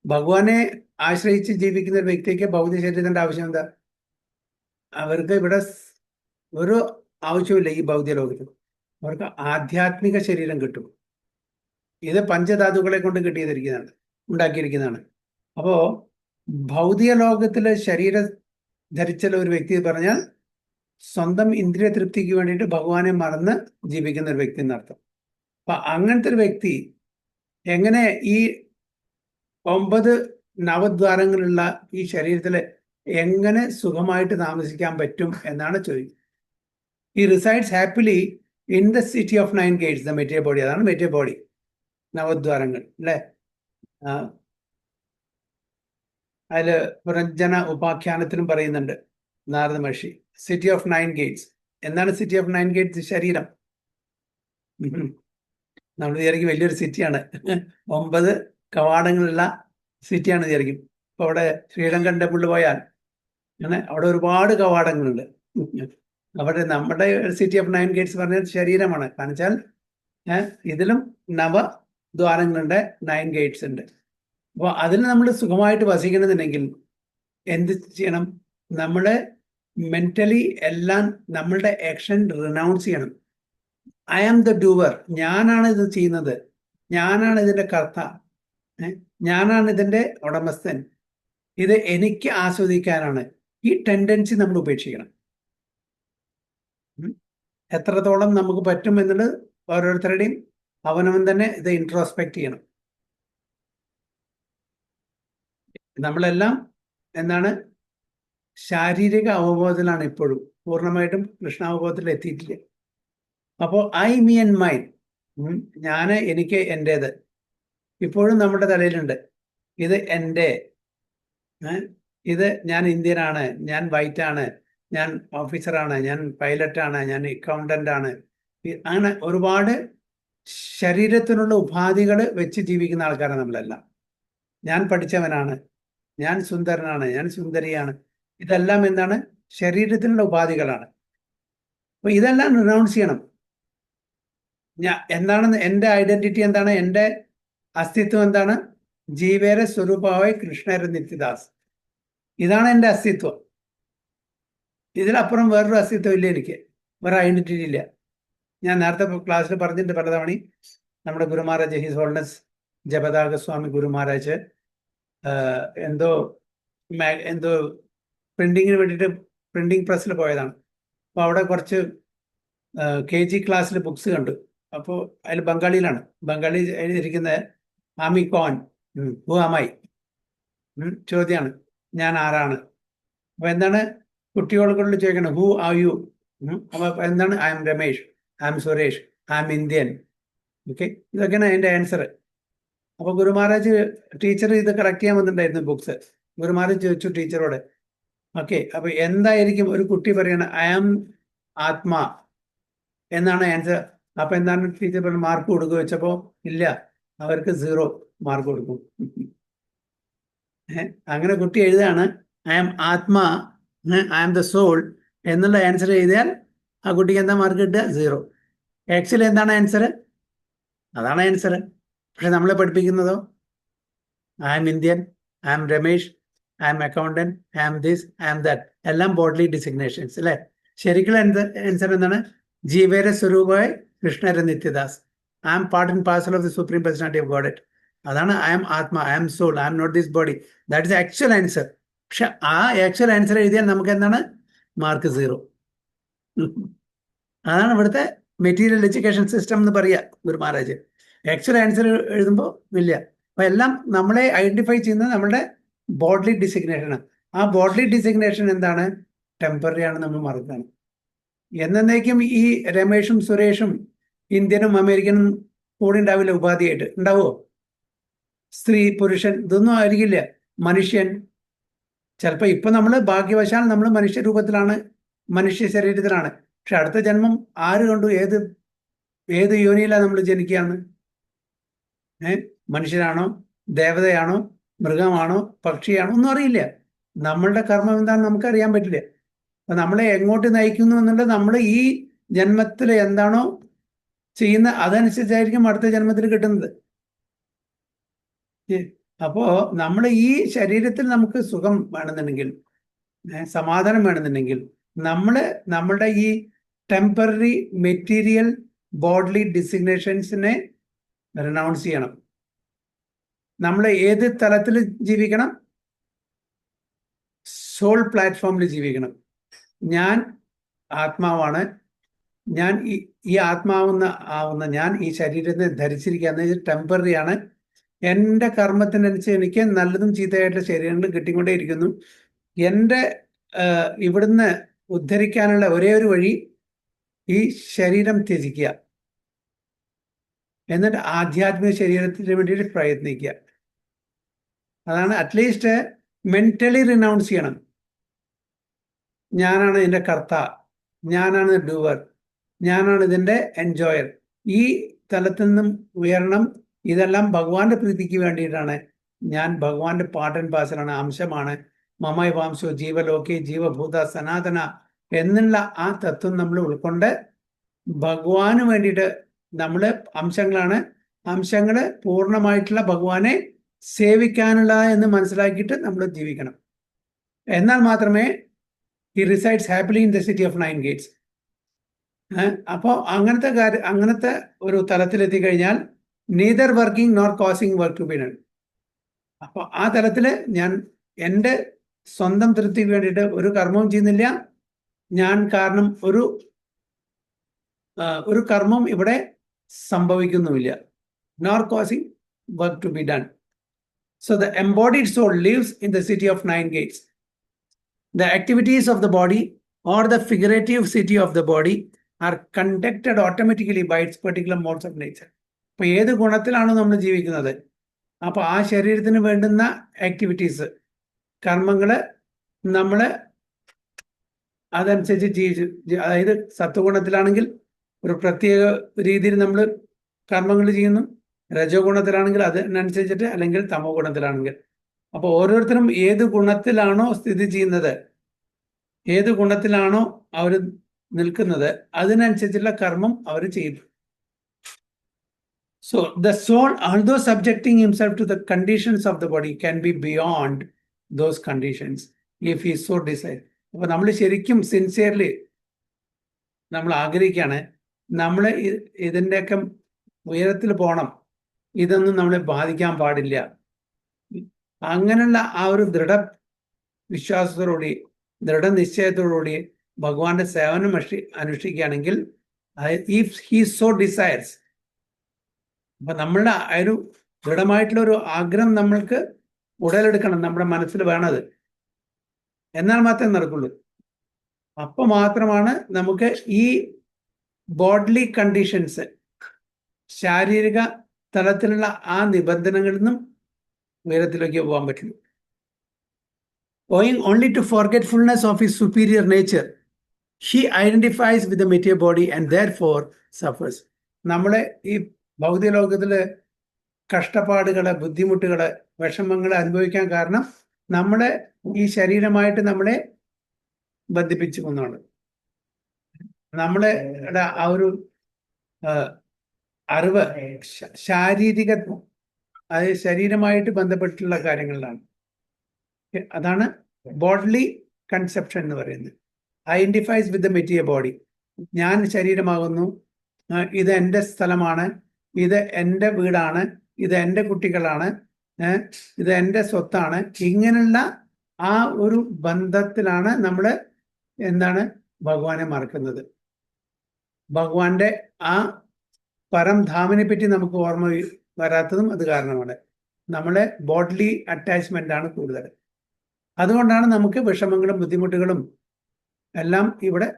ഭഗവാനെ ആശ്രയിച്ച് ജീവിക്കുന്ന ഒരു വ്യക്തിക്ക് ഭൗതിക ശരീരത്തിന്റെ ആവശ്യം എന്താ? അവർക്ക് ഇവിടെ ഒരു ആവശ്യമില്ല. ഈ ഭൗതിക ലോകത്ത് അവർക്ക് ആധ്യാത്മിക ശരീരം കിട്ടും. ഇത് പഞ്ചധാതുക്കളെ കൊണ്ട് കിട്ടിയതിരിക്കുന്നതാണ്, ഉണ്ടാക്കിയിരിക്കുന്നതാണ്. അപ്പോ ഭൗതിക ലോകത്തിലെ ശരീരം ധരിച്ച ഒരു വ്യക്തി പറഞ്ഞാൽ സ്വന്തം ഇന്ദ്രിയ തൃപ്തിക്ക് വേണ്ടിയിട്ട് ഭഗവാനെ മറന്ന് ജീവിക്കുന്ന ഒരു വ്യക്തി എന്നർത്ഥം. അപ്പൊ അങ്ങനത്തെ ഒരു വ്യക്തി എങ്ങനെ ഈ 9 നവദ്വാരങ്ങളുള്ള ഈ ശരീരത്തിൽ എങ്ങനെ സുഖമായിട്ട് താമസിക്കാൻ പറ്റും എന്നാണ് ചോദിക്കുന്നത്. ഈ resides happily in the city of 9 gates, the material body. അതാണ് മെറ്റീരിയൽ ബോഡി, നവദ്വാരങ്ങൾ അല്ലേ. അതിൽ പുരഞ്ജന ഉപാഖ്യാനത്തിലും പറയുന്നുണ്ട് നാരദ മഹർഷി, സിറ്റി ഓഫ് 9 gates. എന്താണ് സിറ്റി ഓഫ് 9 gates? ശരീരം. നമ്മൾ വിചാരിക്കും വലിയൊരു സിറ്റിയാണ്, 9 കവാടങ്ങളുള്ള സിറ്റിയാണ് വിചാരിക്കും. ഇപ്പൊ അവിടെ ശ്രീലങ്കൻ ടെമ്പിളിൽ പോയാൽ അങ്ങനെ അവിടെ ഒരുപാട് കവാടങ്ങളുണ്ട്. അവിടെ നമ്മുടെ സിറ്റി ഓഫ് 9 gates പറഞ്ഞാൽ ശരീരമാണ്. കാരണം വെച്ചാൽ ഇതിലും നവദ്വാരങ്ങളുണ്ട്, 9 gates ഉണ്ട്. അപ്പോൾ അതിന് നമ്മൾ സുഖമായിട്ട് വസിക്കണമെന്നുണ്ടെങ്കിൽ എന്ത് ചെയ്യണം? നമ്മള് മെന്റലി എല്ലാം നമ്മളുടെ ആക്ഷൻ റിനൗൺസ് ചെയ്യണം. ഐ ആം ദ ഡൂവർ, ഞാനാണ് ഇത് ചെയ്യുന്നത്, ഞാനാണ് ഇതിന്റെ കർത്ത, ഞാനാണ് ഇതിന്റെ ഉടമസ്ഥൻ, ഇത് എനിക്ക് ആസ്വദിക്കാനാണ്. ഈ ടെൻഡൻസി നമ്മൾ ഉപേക്ഷിക്കണം. എത്രത്തോളം നമുക്ക് പറ്റും എന്നുള്ളത് ഓരോരുത്തരുടെയും അവനവൻ തന്നെ ഇത് ഇൻട്രോസ്പെക്ട് ചെയ്യണം. നമ്മളെല്ലാം എന്താണ് ശാരീരിക അവബോധത്തിലാണ് ഇപ്പോഴും, പൂർണ്ണമായിട്ടും കൃഷ്ണാവബോധത്തിൽ എത്തിയിട്ടില്ല. അപ്പോൾ ഐ മീ ആൻഡ് മൈൻ, ഞാൻ എനിക്ക് എൻ്റേത് ഇപ്പോഴും നമ്മുടെ തലയിലുണ്ട്. ഇത് എൻ്റെ, ഇത് ഞാൻ ഇന്ത്യനാണ്, ഞാൻ വൈറ്റ് ആണ്, ഞാൻ ഓഫീസറാണ്, ഞാൻ പൈലറ്റാണ്, ഞാൻ അക്കൗണ്ടന്റ് ആണ്. അങ്ങനെ ഒരുപാട് ശരീരത്തിനുള്ള ഉപാധികൾ വെച്ച് ജീവിക്കുന്ന ആൾക്കാരാണ് നമ്മളെല്ലാം. ഞാൻ പഠിച്ചവനാണ്, ഞാൻ സുന്ദരനാണ്, ഞാൻ സുന്ദരിയാണ്. ഇതെല്ലാം എന്താണ്? ശരീരത്തിനുള്ള ഉപാധികളാണ്. അപ്പൊ ഇതെല്ലാം റിനൗൺസ് ചെയ്യണം. എന്താണെന്ന് എൻ്റെ ഐഡന്റിറ്റി എന്താണ്? എൻ്റെ അസ്തിത്വം എന്താണ്? ജീവേര സ്വരൂപമായ കൃഷ്ണര നിത്യദാസ്. ഇതാണ് എൻ്റെ അസ്തിത്വം. ഇതിലപ്പുറം വേറൊരു അസ്തിത്വം ഇല്ല എനിക്ക്, വേറെ ഐഡന്റിറ്റി ഇല്ല. ഞാൻ നേരത്തെ ക്ലാസ്സിൽ പറഞ്ഞിട്ടുണ്ട് പലതവണ. നമ്മുടെ ഗുരു മഹാരാജ്, ഹിസ് ഹോൾനെസ് ജപതാക സ്വാമി ഗുരു മഹാരാജ് എന്തോ പ്രിന്റിങ്ങിന് വേണ്ടിയിട്ട് പ്രിന്റിംഗ് പ്രസ്സിൽ പോയതാണ്. അപ്പോൾ അവിടെ കുറച്ച് KG ക്ലാസ്സിൽ ബുക്സ് കണ്ടു. അപ്പോൾ അതിൽ ബംഗാളിയിലാണ്, ബംഗാളി എഴുതിയിരിക്കുന്ന ആമി കോൻ ഹു ആമായി ചോദ്യമാണ്, ഞാൻ ആരാണ്. അപ്പോൾ എന്താണ് കുട്ടികൾക്കുള്ള ചോദിക്കണം, ഹു ആർ യു? അപ്പോൾ എന്താണ്? I M Ramesh, I M Suresh, I M Indian. Okay, ഇതൊക്കെയാണ് അതിൻ്റെ ആൻസർ. അപ്പോൾ ഗുരു മഹാരാജ് ടീച്ചർ ഇത് കറക്റ്റ് ചെയ്യാൻ വന്നിട്ടുണ്ടായിരുന്നു ബുക്സ്. ഗുരു മഹാരാജ് ചോദിച്ചു ടീച്ചറോട്, ഓക്കെ അപ്പോൾ എന്തായിരിക്കും ഒരു കുട്ടി പറയണ ഐ ആം ആത്മാ എന്നാണ് ആൻസർ. അപ്പൊ എന്താണ് ടീച്ചർ പറഞ്ഞ മാർക്ക് കൊടുക്കുക വെച്ചപ്പോ ഇല്ല, അവർക്ക് 0 മാർക്ക് കൊടുക്കും. അങ്ങനെ കുട്ടി എഴുതാണ് ഐ ആം ആത്മാ, ഐ ആം ദ സോൾ എന്നുള്ള ആൻസർ എഴുതിയാൽ ആ കുട്ടിക്ക് എന്താ മാർക്ക് കിട്ടുക? 0. ആക്ച്വലി എന്താണ് ആൻസർ? അതാണ് ആൻസർ. പക്ഷെ നമ്മളെ പഠിപ്പിക്കുന്നതോ I am Indian, I am Ramesh, I am accountant, I am this, I am that, എല്ലാം ബോഡ്ലി ഡിസിഗ്നേഷൻസ് അല്ലെ. ശരിക്കുള്ള ആൻസർ എന്താണ്? ജീവേര സ്വരൂപമായ കൃഷ്ണര നിത്യദാസ്, I am part and parcel of the supreme personality of God. അതാണ് I am atma, I am soul, I am not this body. That is actual answer. പക്ഷെ ആ ആക്ച്വൽ ആൻസർ എഴുതിയാൽ നമുക്ക് എന്താണ്? മാർക്ക് 0. അതാണ് ഇവിടുത്തെ മെറ്റീരിയൽ എഡ്യൂക്കേഷൻ സിസ്റ്റം എന്ന് പറയുക ഗുരു മഹാരാജ്. ആക്ച്വൽ ആൻസർ എഴുതുമ്പോൾ ഇല്ല. അപ്പൊ എല്ലാം നമ്മളെ ഐഡന്റിഫൈ ചെയ്യുന്നത് നമ്മുടെ ബോഡ്ലി ഡിസിഗ്നേഷനാണ്. ആ ബോഡ്ലി ഡിസിഗ്നേഷൻ എന്താണ്? ടെമ്പററി ആണ് നമ്മൾ മറക്കുകയാണ്. എന്നേക്കും ഈ രമേഷും സുരേഷും ഇന്ത്യനും അമേരിക്കനും കൂടെ ഉണ്ടാവില്ല, ഉപാധിയായിട്ട് ഉണ്ടാവോ? സ്ത്രീ പുരുഷൻ ഇതൊന്നും ആയിരിക്കില്ല. മനുഷ്യൻ ചിലപ്പോൾ ഇപ്പൊ നമ്മൾ ഭാഗ്യവശാൽ നമ്മൾ മനുഷ്യരൂപത്തിലാണ്, മനുഷ്യ ശരീരത്തിലാണ്. പക്ഷെ അടുത്ത ജന്മം ആര് കണ്ടു? ഏത് യോനിയിലാണ് നമ്മൾ ജനിക്കുകയാണ്? മനുഷ്യനാണോ, ദേവതയാണോ, മൃഗമാണോ, പക്ഷിയാണോ, ഒന്നും അറിയില്ല. നമ്മളുടെ കർമ്മം എന്താണെന്ന് നമുക്കറിയാൻ പറ്റില്ല. അപ്പൊ നമ്മളെ എങ്ങോട്ട് നയിക്കുന്നു എന്നുള്ളത് നമ്മൾ ഈ ജന്മത്തിൽ എന്താണോ ചെയ്യുന്ന അതനുസരിച്ചായിരിക്കും അടുത്ത ജന്മത്തിൽ കിട്ടുന്നത്. അപ്പോ നമ്മൾ ഈ ശരീരത്തിൽ നമുക്ക് സുഖം വേണമെന്നുണ്ടെങ്കിൽ, സമാധാനം വേണമെന്നുണ്ടെങ്കിൽ, നമ്മളുടെ ഈ ടെമ്പററി മെറ്റീരിയൽ ബോഡ്ലി ഡിസിഗ്നേഷൻസിനെ റിനൗൺസ് ചെയ്യണം. നമ്മൾ ഏത് തലത്തിൽ ജീവിക്കണം? സോൾ പ്ലാറ്റ്ഫോമിൽ ജീവിക്കണം. ഞാൻ ആത്മാവാണ്, ഞാൻ ഈ ആത്മാവുന്ന ഞാൻ ഈ ശരീരത്തെ ധരിച്ചിരിക്കുക, ടെമ്പററി ആണ്. എൻ്റെ കർമ്മത്തിനനുസരിച്ച് എനിക്ക് നല്ലതും ചീത്തയായിട്ടുള്ള ശരീരങ്ങൾ കിട്ടിക്കൊണ്ടേയിരിക്കുന്നു. എൻ്റെ ഇവിടുന്ന് ഉദ്ധരിക്കാനുള്ള ഒരേ ഒരു വഴി ഈ ശരീരം ത്യജിക്കുക, എന്നിട്ട് ആധ്യാത്മിക ശരീരത്തിന് വേണ്ടിയിട്ട് പ്രയത്നിക്കുക. അതാണ് അറ്റ്ലീസ്റ്റ് മെന്റലി റിനൗൺസ് ചെയ്യണം. ഞാനാണ് ഇതിൻ്റെ കർത്ത, ഞാനാണ് ഡൂവർ, ഞാനാണ് ഇതിൻ്റെ എൻജോയർ. ഈ തലത്തിൽ നിന്നും ഉയരണം. ഇതെല്ലാം ഭഗവാന്റെ പ്രീതിക്ക് വേണ്ടിയിട്ടാണ്. ഞാൻ ഭഗവാന്റെ പാർട്ട് ആൻഡ് പാർസലാണ്, അംശമാണ്. മമൈ വാംശോ ജീവലോകെ ജീവഭൂത സനാതന എന്നുള്ള ആ തത്വം നമ്മൾ ഉൾക്കൊണ്ട് ഭഗവാന് വേണ്ടിയിട്ട് നമ്മൾ അംശങ്ങളാണ്. അംശങ്ങള് പൂർണ്ണമായിട്ടുള്ള ഭഗവാനെ സേവിക്കാനുള്ള എന്ന് മനസ്സിലാക്കിയിട്ട് നമ്മൾ ജീവിക്കണം. എന്നാൽ മാത്രമേ he resides happily in the city of 9 gates. അപ്പോൾ അങ്ങനത്തെ ഒരു തലത്തിലെത്തി കഴിഞ്ഞാൽ neither working nor causing work to be done. അപ്പോൾ ആ തലത്തിൽ ഞാൻ എൻ്റെ സ്വന്തം തൃപ്തിക്ക് വേണ്ടിയിട്ട് ഒരു കർമ്മവും ചെയ്യുന്നില്ല. ഞാൻ കാരണം ഒരു കർമ്മം ഇവിടെ സംഭവിക്കുന്നുമില്ല. nor causing work to be done. So the embodied soul lives in the city of 9 gates. The activities of the body or the figurative city of the body are conducted automatically by its particular modes of nature. അപ്പോൾ ഏത് ഗുണത്തിലാണോ നമ്മൾ ജീവിക്കുന്നത്, അപ്പോൾ ആ ശരീരത്തിന് വേണ്ടുന്ന ആക്ടിവിറ്റീസ്, കർമ്മങ്ങൾ നമ്മൾ അതനുസരിച്ച് ജീവിച്ചു. അതായത് സത്വഗുണത്തിലാണെങ്കിൽ ഒരു പ്രത്യേക രീതിയിൽ നമ്മൾ കർമ്മങ്ങൾ ചെയ്യുന്നു, രജോ ഗുണത്തിലാണെങ്കിൽ അതിനനുസരിച്ചിട്ട്, അല്ലെങ്കിൽ തമോ ഗുണത്തിലാണെങ്കിൽ. അപ്പോൾ ഓരോരുത്തരും ഏത് ഗുണത്തിലാണോ സ്ഥിതി ചെയ്യുന്നത്, ഏത് ഗുണത്തിലാണോ അവർ നിൽക്കുന്നത്, അതിനനുസരിച്ചുള്ള കർമ്മം അവർ ചെയ്യും. So the soul, although subjecting himself to the conditions of the body, can be beyond those conditions if he so desires. അപ്പൊ നമ്മൾ ശരിക്കും സിൻസിയർലി നമ്മൾ ആഗ്രഹിക്കുകയാണ്, നമ്മൾ ഇതിൻ്റെയൊക്കെ ഉയരത്തിൽ പോകണം, ഇതൊന്നും നമ്മളെ ബാധിക്കാൻ പാടില്ല. അങ്ങനെയുള്ള ആ ഒരു വിശ്വാസത്തോടുകൂടി, ദൃഢനിശ്ചയത്തോടുകൂടി ഭഗവാന്റെ സേവനം അനുഷ്ഠിക്കുകയാണെങ്കിൽ, ഇഫ് ഹി സോ ഡിസയർസ്, അപ്പൊ നമ്മളുടെ ആ ഒരു ദൃഢമായിട്ടുള്ള ഒരു ആഗ്രഹം നമ്മൾക്ക് ഉടലെടുക്കണം, നമ്മുടെ മനസ്സിൽ വേണത്. എന്നാൽ മാത്രമേ നടക്കുള്ളൂ. അപ്പൊ മാത്രമാണ് നമുക്ക് ഈ ബോഡ്ലി കണ്ടീഷൻസ്, ശാരീരിക തലത്തിലുള്ള ആ നിബന്ധനകളിൽ നിന്നും ഉയരത്തിലേക്ക് പോകാൻ പറ്റുള്ളൂ. Owing only to forgetfulness of his superior nature, he identifies with the material body and therefore suffers. നമ്മളെ ഈ ഭൗതിക ലോകത്തില് കഷ്ടപ്പാടുകള്, ബുദ്ധിമുട്ടുകള്, വിഷമങ്ങള് അനുഭവിക്കാൻ കാരണം നമ്മളെ ഈ ശരീരമായിട്ട് നമ്മളെ ബന്ധിപ്പിച്ചു കൊന്നാണ്. നമ്മളെ ആ ഒരു അറിവ് ശാരീരിക, അതായത് ശരീരമായിട്ട് ബന്ധപ്പെട്ടുള്ള കാര്യങ്ങളിലാണ്. അതാണ് ബോഡ്ലി കൺസെപ്ഷൻ എന്ന് പറയുന്നത്. Identifies with the material body. ഞാൻ ശരീരമാകുന്നു, ഇത് എൻ്റെ സ്ഥലമാണ്, ഇത് എൻ്റെ വീടാണ്, ഇത് എൻ്റെ കുട്ടികളാണ്, ഇത് എൻ്റെ സ്വത്താണ്. ഇങ്ങനെയുള്ള ആ ഒരു ബന്ധത്തിലാണ് നമ്മൾ ഭഗവാനെ മറക്കുന്നത്. ഭഗവാന്റെ ആ പരംധാമിനെ പറ്റി നമുക്ക് ഓർമ്മ വരാത്തതും അത് കാരണമാണ്. നമ്മളെ ബോഡ്ലി അറ്റാച്ച്മെന്റ് ആണ് കൂടുതൽ. അതുകൊണ്ടാണ് നമുക്ക് വിഷമങ്ങളും ബുദ്ധിമുട്ടുകളും എല്ലാം ഇവിടെ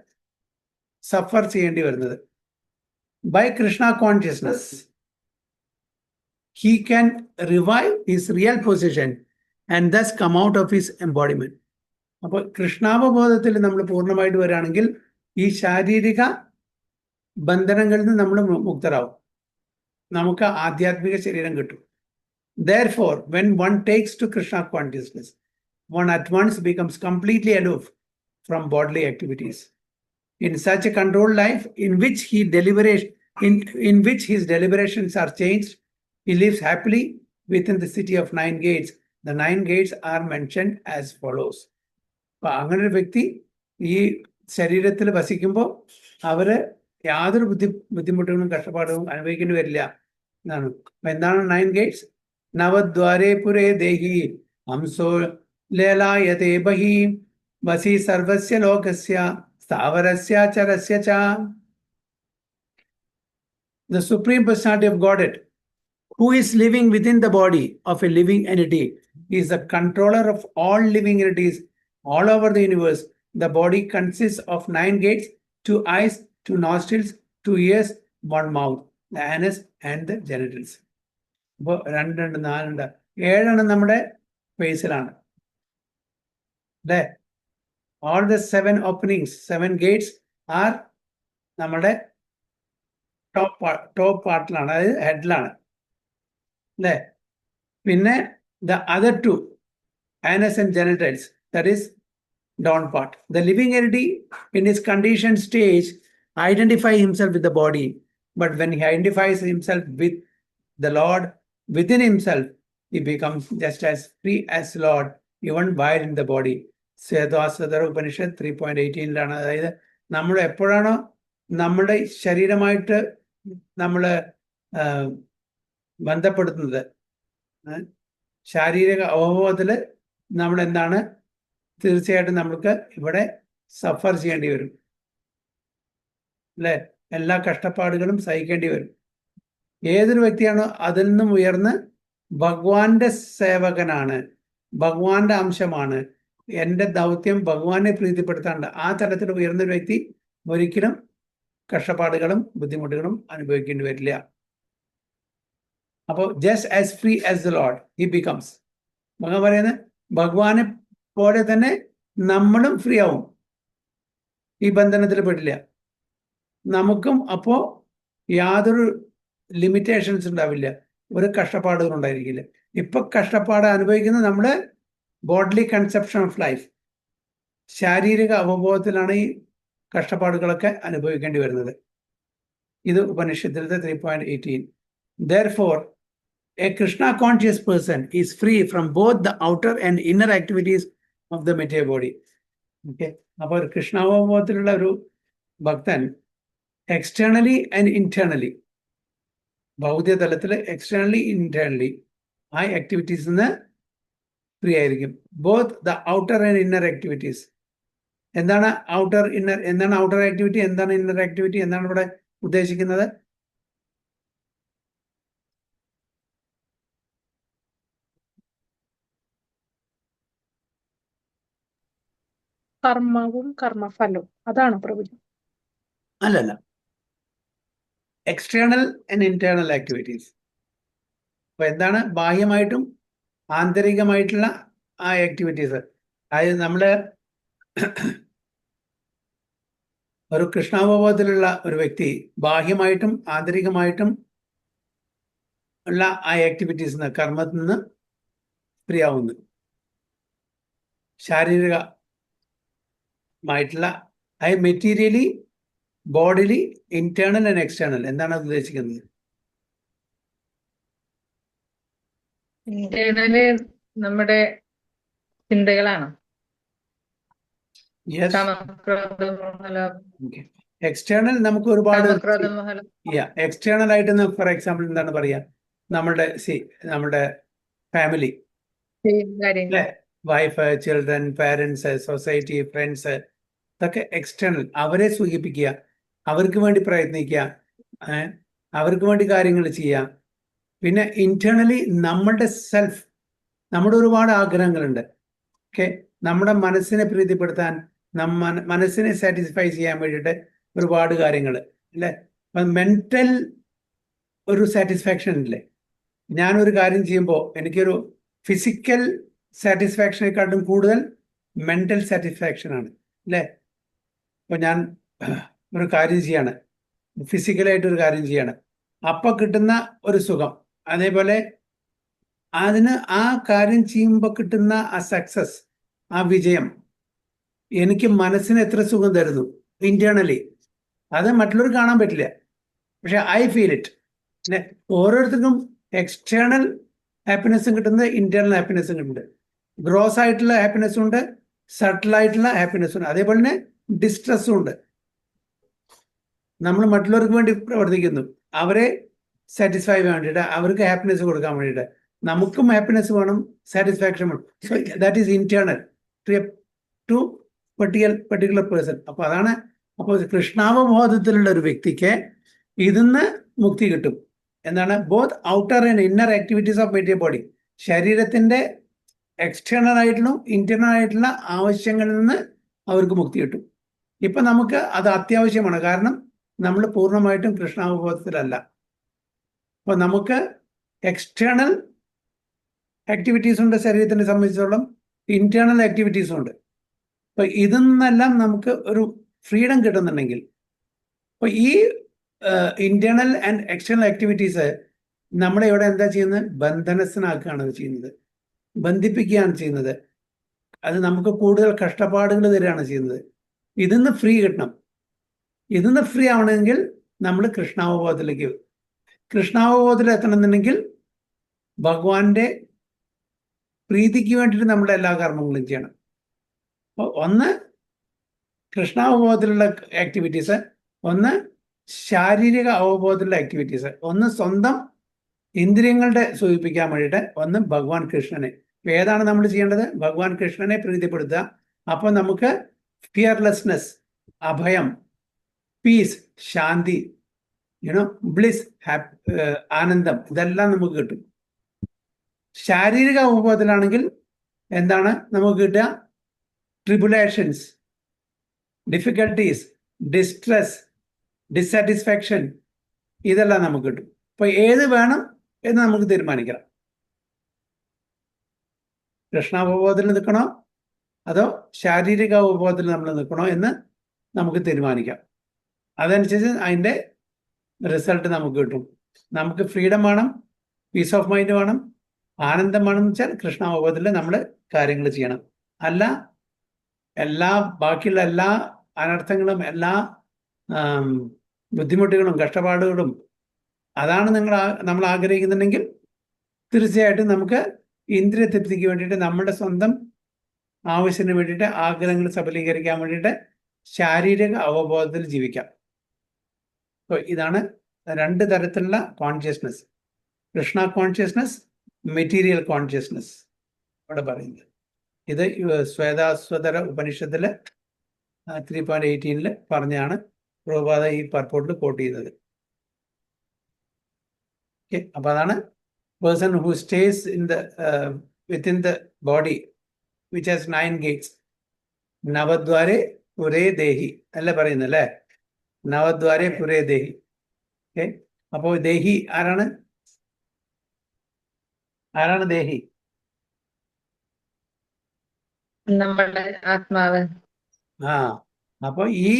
സഫർ ചെയ്യേണ്ടി വരുന്നത്. By Krishna consciousness he can revive his real position and thus come out of his embodiment. അപ്പോൾ കൃഷ്ണാവബോധത്തിൽ നമ്മൾ പൂർണ്ണമായിട്ട് വരികയാണെങ്കിൽ ഈ ശാരീരിക ബന്ധനങ്ങളിൽ നിന്ന് നമ്മൾ മുക്തരാവും, നമുക്ക് ആധ്യാത്മിക ശരീരം കിട്ടും. Therefore, when one takes to Krishna consciousness, one at once becomes completely aloof from bodily activities. In such a controlled life, in which his deliberations are changed, he lives happily within the city of 9 gates. The 9 gates are mentioned as follows. അപ്പൊ അങ്ങനെ ഒരു വ്യക്തി ഈ ശരീരത്തിൽ വസിക്കുമ്പോൾ അവര് യാതൊരു ബുദ്ധിമുട്ടുകളും കഷ്ടപ്പാടുകളും അനുഭവിക്കേണ്ടി വരില്ല എന്നാണ്. എന്താണ് 9 ഗേറ്റ്സ്? നവദ്വാരേ പുരേ ദേഹി ഹംസോ ലേലായതേ ബഹി വസി സർവസ്യ ലോകസ്യ സ്ഥാവരസ്യ ചരസ്യ ച. The Supreme Personality of Godhead, who is living within the body of a living entity, is the controller of all living entities all over the universe. The body consists of 9 gates, 2 eyes, 2 nostrils, 2 ears, 1 mouth, the anus and the genitals. അപ്പോൾ 2, 4, 7 നമ്മുടെ ഫേസിലാണ് അല്ലേ. All the 7 openings, 7 gates are നമ്മുടെ ടോപ്പ് പാർട്ടിലാണ്, അതായത് ഹെഡിലാണ് അല്ലേ. പിന്നെ the other 2, anus and genitals, that is down part. The living entity in his conditioned stage identifies himself with the body, but when he identifies himself with the Lord within himself, he becomes just as free as Lord, even while in the body. Svedasvatara Upanishad 3.18 അതായത് നമ്മൾ എപ്പോഴാണോ നമ്മുടെ ശരീരമായിട്ട് നമ്മൾ ബന്ധപ്പെടുത്തുന്നത്, ശാരീരിക അവബോധത്തിൽ നമ്മൾ എന്താണ്, തീർച്ചയായിട്ടും നമ്മൾക്ക് ഇവിടെ സഫർ ചെയ്യേണ്ടി വരും അല്ലെ, എല്ലാ കഷ്ടപ്പാടുകളും സഹിക്കേണ്ടി വരും. ഏതൊരു വ്യക്തിയാണോ അതിൽ നിന്നും ഉയർന്ന് ഭഗവാന്റെ സേവകനാണ്, ഭഗവാന്റെ അംശമാണ്, എൻ്റെ ദൗത്യം ഭഗവാനെ പ്രീതിപ്പെടുത്താണ്ട്, ആ തലത്തിൽ ഉയർന്നൊരു വ്യക്തി ഒരിക്കലും കഷ്ടപ്പാടുകളും ബുദ്ധിമുട്ടുകളും അനുഭവിക്കേണ്ടി വരില്ല. അപ്പോൾ just as free as the Lord he becomes. ഭഗവാൻ പറയുന്നത് ഭഗവാനെ പോലെ തന്നെ നമ്മളും ഫ്രീ ആവും, ഈ ബന്ധനത്തിൽ പെട്ടില്ല. നമുക്കും അപ്പോൾ യാതൊരു ലിമിറ്റേഷൻസ് ഉണ്ടാവില്ല, ഒരു കഷ്ടപ്പാടുകൾ ഉണ്ടായിരിക്കില്ല. ഇപ്പൊ കഷ്ടപ്പാട് അനുഭവിക്കുന്നത് നമ്മുടെ ബോഡ്ലി കൺസെപ്ഷൻ ഓഫ് ലൈഫ്, ശാരീരിക അവബോധത്തിലാണ് ഈ കഷ്ടപ്പാടുകളൊക്കെ അനുഭവിക്കേണ്ടി വരുന്നത്. ഇത് ഉപനിഷത്തിലത്തെ 3.18. Therefore, a Krishna conscious person is free from both the outer and inner activities of the material body. Okay, അപ്പോൾ കൃഷ്ണാവബോധത്തിലുള്ള ഒരു ഭക്തൻ എക്സ്റ്റേണലി ആൻഡ് ഇന്റേണലി, ഭൗതിക തലത്തിൽ എക്സ്റ്റേണലി ഇന്റേണലി ആ ആക്ടിവിറ്റീസ് നിന്ന് ഫ്രീ ആയിരിക്കും. Both the outer and inner activities. എന്താണ് ഔട്ടർ ഇന്നർ, എന്താണ് ഔട്ടർ ആക്ടിവിറ്റി, എന്താണ് ഇന്നർ ആക്ടിവിറ്റി, എന്താണ് ഇവിടെ ഉദ്ദേശിക്കുന്നത്? കർമ്മവും കർമ്മഫലവും അതാണോ പ്രഭുജി? അല്ലല്ല, എക്സ്റ്റേണൽ ആൻഡ് ഇന്റേണൽ ആക്ടിവിറ്റീസ്. അപ്പൊ എന്താണ് ബാഹ്യമായിട്ടും ആന്തരികമായിട്ടുള്ള ആ ആക്ടിവിറ്റീസ്. അതായത് നമ്മള് ഒരു കൃഷ്ണാവബോധത്തിലുള്ള ഒരു വ്യക്തി ബാഹ്യമായിട്ടും ആന്തരികമായിട്ടും ഉള്ള ആ ആക്ടിവിറ്റീസ് കർമ്മത്തിൽ നിന്ന് ഫ്രീ ആവുന്നു. ശാരീരികമായിട്ടുള്ള materially, bodily, internal and external. എന്താണ് അത് ഉദ്ദേശിക്കുന്നത്? ഇന്റേണല് നമ്മുടെ ചിന്തകളാണ്. എക്സ്റ്റേണൽ നമുക്ക് ഒരുപാട് എക്സ്റ്റേണൽ ആയിട്ട് ഫോർ എക്സാമ്പിൾ എന്താണ് പറയാ, നമ്മുടെ ഫാമിലി അല്ലെ, wife, children, parents, society, friends, ഇതൊക്കെ എക്സ്റ്റേണൽ. അവരെ സൂചിപ്പിക്കുക, അവർക്ക് വേണ്ടി പ്രയത്നിക്കുക, അവർക്ക് വേണ്ടി കാര്യങ്ങൾ ചെയ്യുക. പിന്നെ ഇന്റേണലി നമ്മളുടെ സെൽഫ്, നമ്മുടെ ഒരുപാട് ആഗ്രഹങ്ങളുണ്ട്. ഓക്കെ, നമ്മുടെ മനസ്സിനെ പ്രീതിപ്പെടുത്താൻ, മനസ്സിനെ സാറ്റിസ്ഫൈ ചെയ്യാൻ വേണ്ടിയിട്ട് ഒരുപാട് കാര്യങ്ങൾ അല്ലേ. മെന്റൽ ഒരു സാറ്റിസ്ഫാക്ഷൻ ഇല്ലേ. ഞാനൊരു കാര്യം ചെയ്യുമ്പോൾ എനിക്കൊരു ഫിസിക്കൽ സാറ്റിസ്ഫാക്ഷനെക്കാട്ടും കൂടുതൽ മെന്റൽ സാറ്റിസ്ഫാക്ഷൻ ആണ് അല്ലേ. ഇപ്പൊ ഞാൻ ഒരു കാര്യം ചെയ്യാണ്, ഫിസിക്കലായിട്ട് ഒരു കാര്യം ചെയ്യാണ്, അപ്പൊ കിട്ടുന്ന ഒരു സുഖം, അതേപോലെ അതിന് ആ കാര്യം ചെയ്യുമ്പോൾ കിട്ടുന്ന ആ സക്സസ്, ആ വിജയം എനിക്ക് മനസ്സിന് എത്ര സുഖം തരുന്നു ഇന്റേണലി, അത് മറ്റുള്ളവർ കാണാൻ പറ്റില്ല, പക്ഷെ ഐ ഫീൽ ഇറ്റ് അല്ലെ. ഓരോരുത്തർക്കും എക്സ്റ്റേണൽ ഹാപ്പിനെസ്സും കിട്ടുന്നത്, ഇന്റേണൽ ഹാപ്പിനെസ്സും കിട്ടുന്നുണ്ട്. ഗ്രോസ് ആയിട്ടുള്ള ഹാപ്പിനെസ്സും ഉണ്ട്, സട്ടിലായിട്ടുള്ള ഹാപ്പിനെസ്സും ഉണ്ട്, അതേപോലെ തന്നെ ഡിസ്ട്രെസ്സും ഉണ്ട്. നമ്മൾ മറ്റുള്ളവർക്ക് വേണ്ടി പ്രവർത്തിക്കുന്നു, അവരെ സാറ്റിസ്ഫൈ ചെയ്യാൻ വേണ്ടിയിട്ട്, അവർക്ക് ഹാപ്പിനെസ് കൊടുക്കാൻ വേണ്ടിയിട്ട്. നമുക്കും ഹാപ്പിനെസ് വേണം, സാറ്റിസ്ഫാക്ഷൻ വേണം. So that is internal to particular person. അപ്പൊ അതാണ്, അപ്പോൾ കൃഷ്ണാവബോധത്തിലുള്ള ഒരു വ്യക്തിക്ക് ഇതിന്ന് മുക്തി കിട്ടും. എന്താണ്? Both outer and inner activities of material body, ശരീരത്തിന്റെ എക്സ്റ്റേണൽ ആയിട്ടുള്ള ഇന്റേണൽ ആയിട്ടുള്ള ആവശ്യങ്ങളിൽ നിന്ന് അവർക്ക് മുക്തി കിട്ടും. ഇപ്പൊ നമുക്ക് അത് അത്യാവശ്യമാണ്, കാരണം നമ്മൾ പൂർണ്ണമായിട്ടും കൃഷ്ണാവബോധത്തിലല്ല. അപ്പൊ നമുക്ക് എക്സ്റ്റേണൽ ആക്ടിവിറ്റീസ് ഉണ്ട് ശരീരത്തിനെ സംബന്ധിച്ചിടത്തോളം, ഇന്റേണൽ ആക്ടിവിറ്റീസും ഉണ്ട്. അപ്പൊ ഇതിൽ നിന്നെല്ലാം നമുക്ക് ഒരു ഫ്രീഡം കിട്ടുന്നുണ്ടെങ്കിൽ, അപ്പൊ ഈ ഇന്റേണൽ ആൻഡ് എക്സ്റ്റേണൽ ആക്ടിവിറ്റീസ് നമ്മളെ ഇവിടെ എന്താ ചെയ്യുന്നത്? ബന്ധനസ്ഥനാക്കുകയാണ് ചെയ്യുന്നത്, ബന്ധിപ്പിക്കുകയാണ് ചെയ്യുന്നത്. അത് നമുക്ക് കൂടുതൽ കഷ്ടപ്പാടുകൾ തരികയാണ് ചെയ്യുന്നത്. ഇതിന്ന് ഫ്രീ കിട്ടണം. ഇതിന്ന് ഫ്രീ ആവണമെങ്കിൽ നമ്മൾ കൃഷ്ണാവബോധത്തിലേക്ക്, കൃഷ്ണാവബോധത്തിൽ എത്തണമെന്നുണ്ടെങ്കിൽ ഭഗവാന്റെ പ്രീതിക്ക് വേണ്ടിയിട്ട് നമ്മുടെ എല്ലാ കർമ്മങ്ങളും ചെയ്യണം. അപ്പോൾ ഒന്ന് കൃഷ്ണാവബോധത്തിലുള്ള ആക്ടിവിറ്റീസ്, ഒന്ന് ശാരീരിക അവബോധത്തിലുള്ള ആക്ടിവിറ്റീസ്, ഒന്ന് സ്വന്തം ഇന്ദ്രിയങ്ങളുടെ സൂചിപ്പിക്കാൻ വേണ്ടിയിട്ട്, ഒന്ന് ഭഗവാൻ കൃഷ്ണനെ. ഏതാണ് നമ്മൾ ചെയ്യേണ്ടത്? ഭഗവാൻ കൃഷ്ണനെ പ്രീതിപ്പെടുത്തുക. അപ്പോൾ നമുക്ക് ഫിയർലെസ്നെസ്, അഭയം, പീസ്, ശാന്തി, ബ്ലിസ്, ആനന്ദം, ഇതെല്ലാം നമുക്ക് കിട്ടും. ശാരീരിക അവബോധത്തിലാണെങ്കിൽ എന്താണ് നമുക്ക് കിട്ടുക? ട്രിബുലേഷൻസ്, ഡിഫിക്കൽട്ടീസ്, ഡിസ്ട്രെസ്, ഡിസാറ്റിസ്ഫാക്ഷൻ, ഇതെല്ലാം നമുക്ക് കിട്ടും. അപ്പൊ ഏത് വേണം എന്ന് നമുക്ക് തീരുമാനിക്കണം. കൃഷ്ണാവബോധത്തിൽ നിൽക്കണോ അതോ ശാരീരിക അവബോധത്തിൽ നമ്മൾ നിൽക്കണോ എന്ന് നമുക്ക് തീരുമാനിക്കാം. അതനുസരിച്ച് അതിൻ്റെ റിസൾട്ട് നമുക്ക് കിട്ടും. നമുക്ക് ഫ്രീഡം വേണം, പീസ് ഓഫ് മൈൻഡ് വേണം, ആനന്ദം വേണമെന്ന് വെച്ചാൽ കൃഷ്ണാവബോധത്തിൽ നമ്മൾ കാര്യങ്ങൾ ചെയ്യണം. അല്ല ബാക്കിയുള്ള എല്ലാ അനർത്ഥങ്ങളും, എല്ലാ ബുദ്ധിമുട്ടുകളും, കഷ്ടപ്പാടുകളും അതാണ് നമ്മൾ ആഗ്രഹിക്കുന്നുണ്ടെങ്കിൽ തീർച്ചയായിട്ടും നമുക്ക് ഇന്ദ്രിയ തൃപ്തിക്ക് വേണ്ടിയിട്ട്, നമ്മുടെ സ്വന്തം ആവശ്യത്തിന് വേണ്ടിയിട്ട്, ആഗ്രഹങ്ങൾ സഫലീകരിക്കാൻ വേണ്ടിയിട്ട് ശാരീരിക അവബോധത്തിൽ ജീവിക്കാം. അപ്പോൾ ഇതാണ് രണ്ട് തരത്തിലുള്ള consciousness: Krishna consciousness, material consciousness ഇവിടെ പറയുന്നത്. ഇത് ശ്വേതാസ്വതര ഉപനിഷത്തില് 3.18 പറഞ്ഞാണ് പ്രഭുപാദ ഈ പർപ്പോട്ടിൽ കോട്ട് ചെയ്തത്. ഓക്കെ, അപ്പൊ അതാണ് person who stays in the within the body which has 9 gates. നവദ്വാരെ പുരേ ദേഹി അല്ലേ പറയുന്നത് അല്ലേ? നവദ്വാരെ പുരേ ദേഹി. ഓക്കെ, അപ്പോൾ ദേഹി ആരാണ്? ദേഹി? നമ്മുടെ ആത്മാവ്. അപ്പൊ ഈ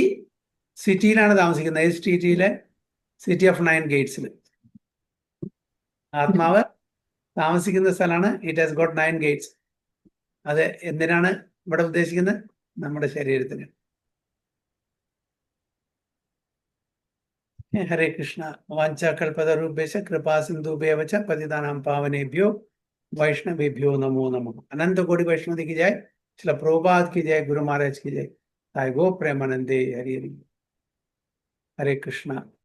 സിറ്റിയിലാണ് താമസിക്കുന്നത്. ഈ സിറ്റിയിലെ സിറ്റി ഓഫ് 9 ഗേറ്റ്സിൽ ആത്മാവ് താമസിക്കുന്ന സ്ഥലമാണ്. It has got 9 Gates. അത് എന്തിനാണ് ഇവിടെ ഉദ്ദേശിക്കുന്നത്? നമ്മുടെ ശരീരത്തിന്. ഹരേ കൃഷ്ണ. വാഞ്ചാകൽപതരൂപേശ കൃപാ സിന്ധുഭ്യവച പതിതാനാം പാവനേഭ്യോ वैष्णवेभ्यो नमो नमः। अनंत कोटि वैष्णव की जय। श्रील प्रभुपाद की जय। गुरु महाराज की जय। गो प्रेमानंदे। हरि हरि। हरे कृष्णा।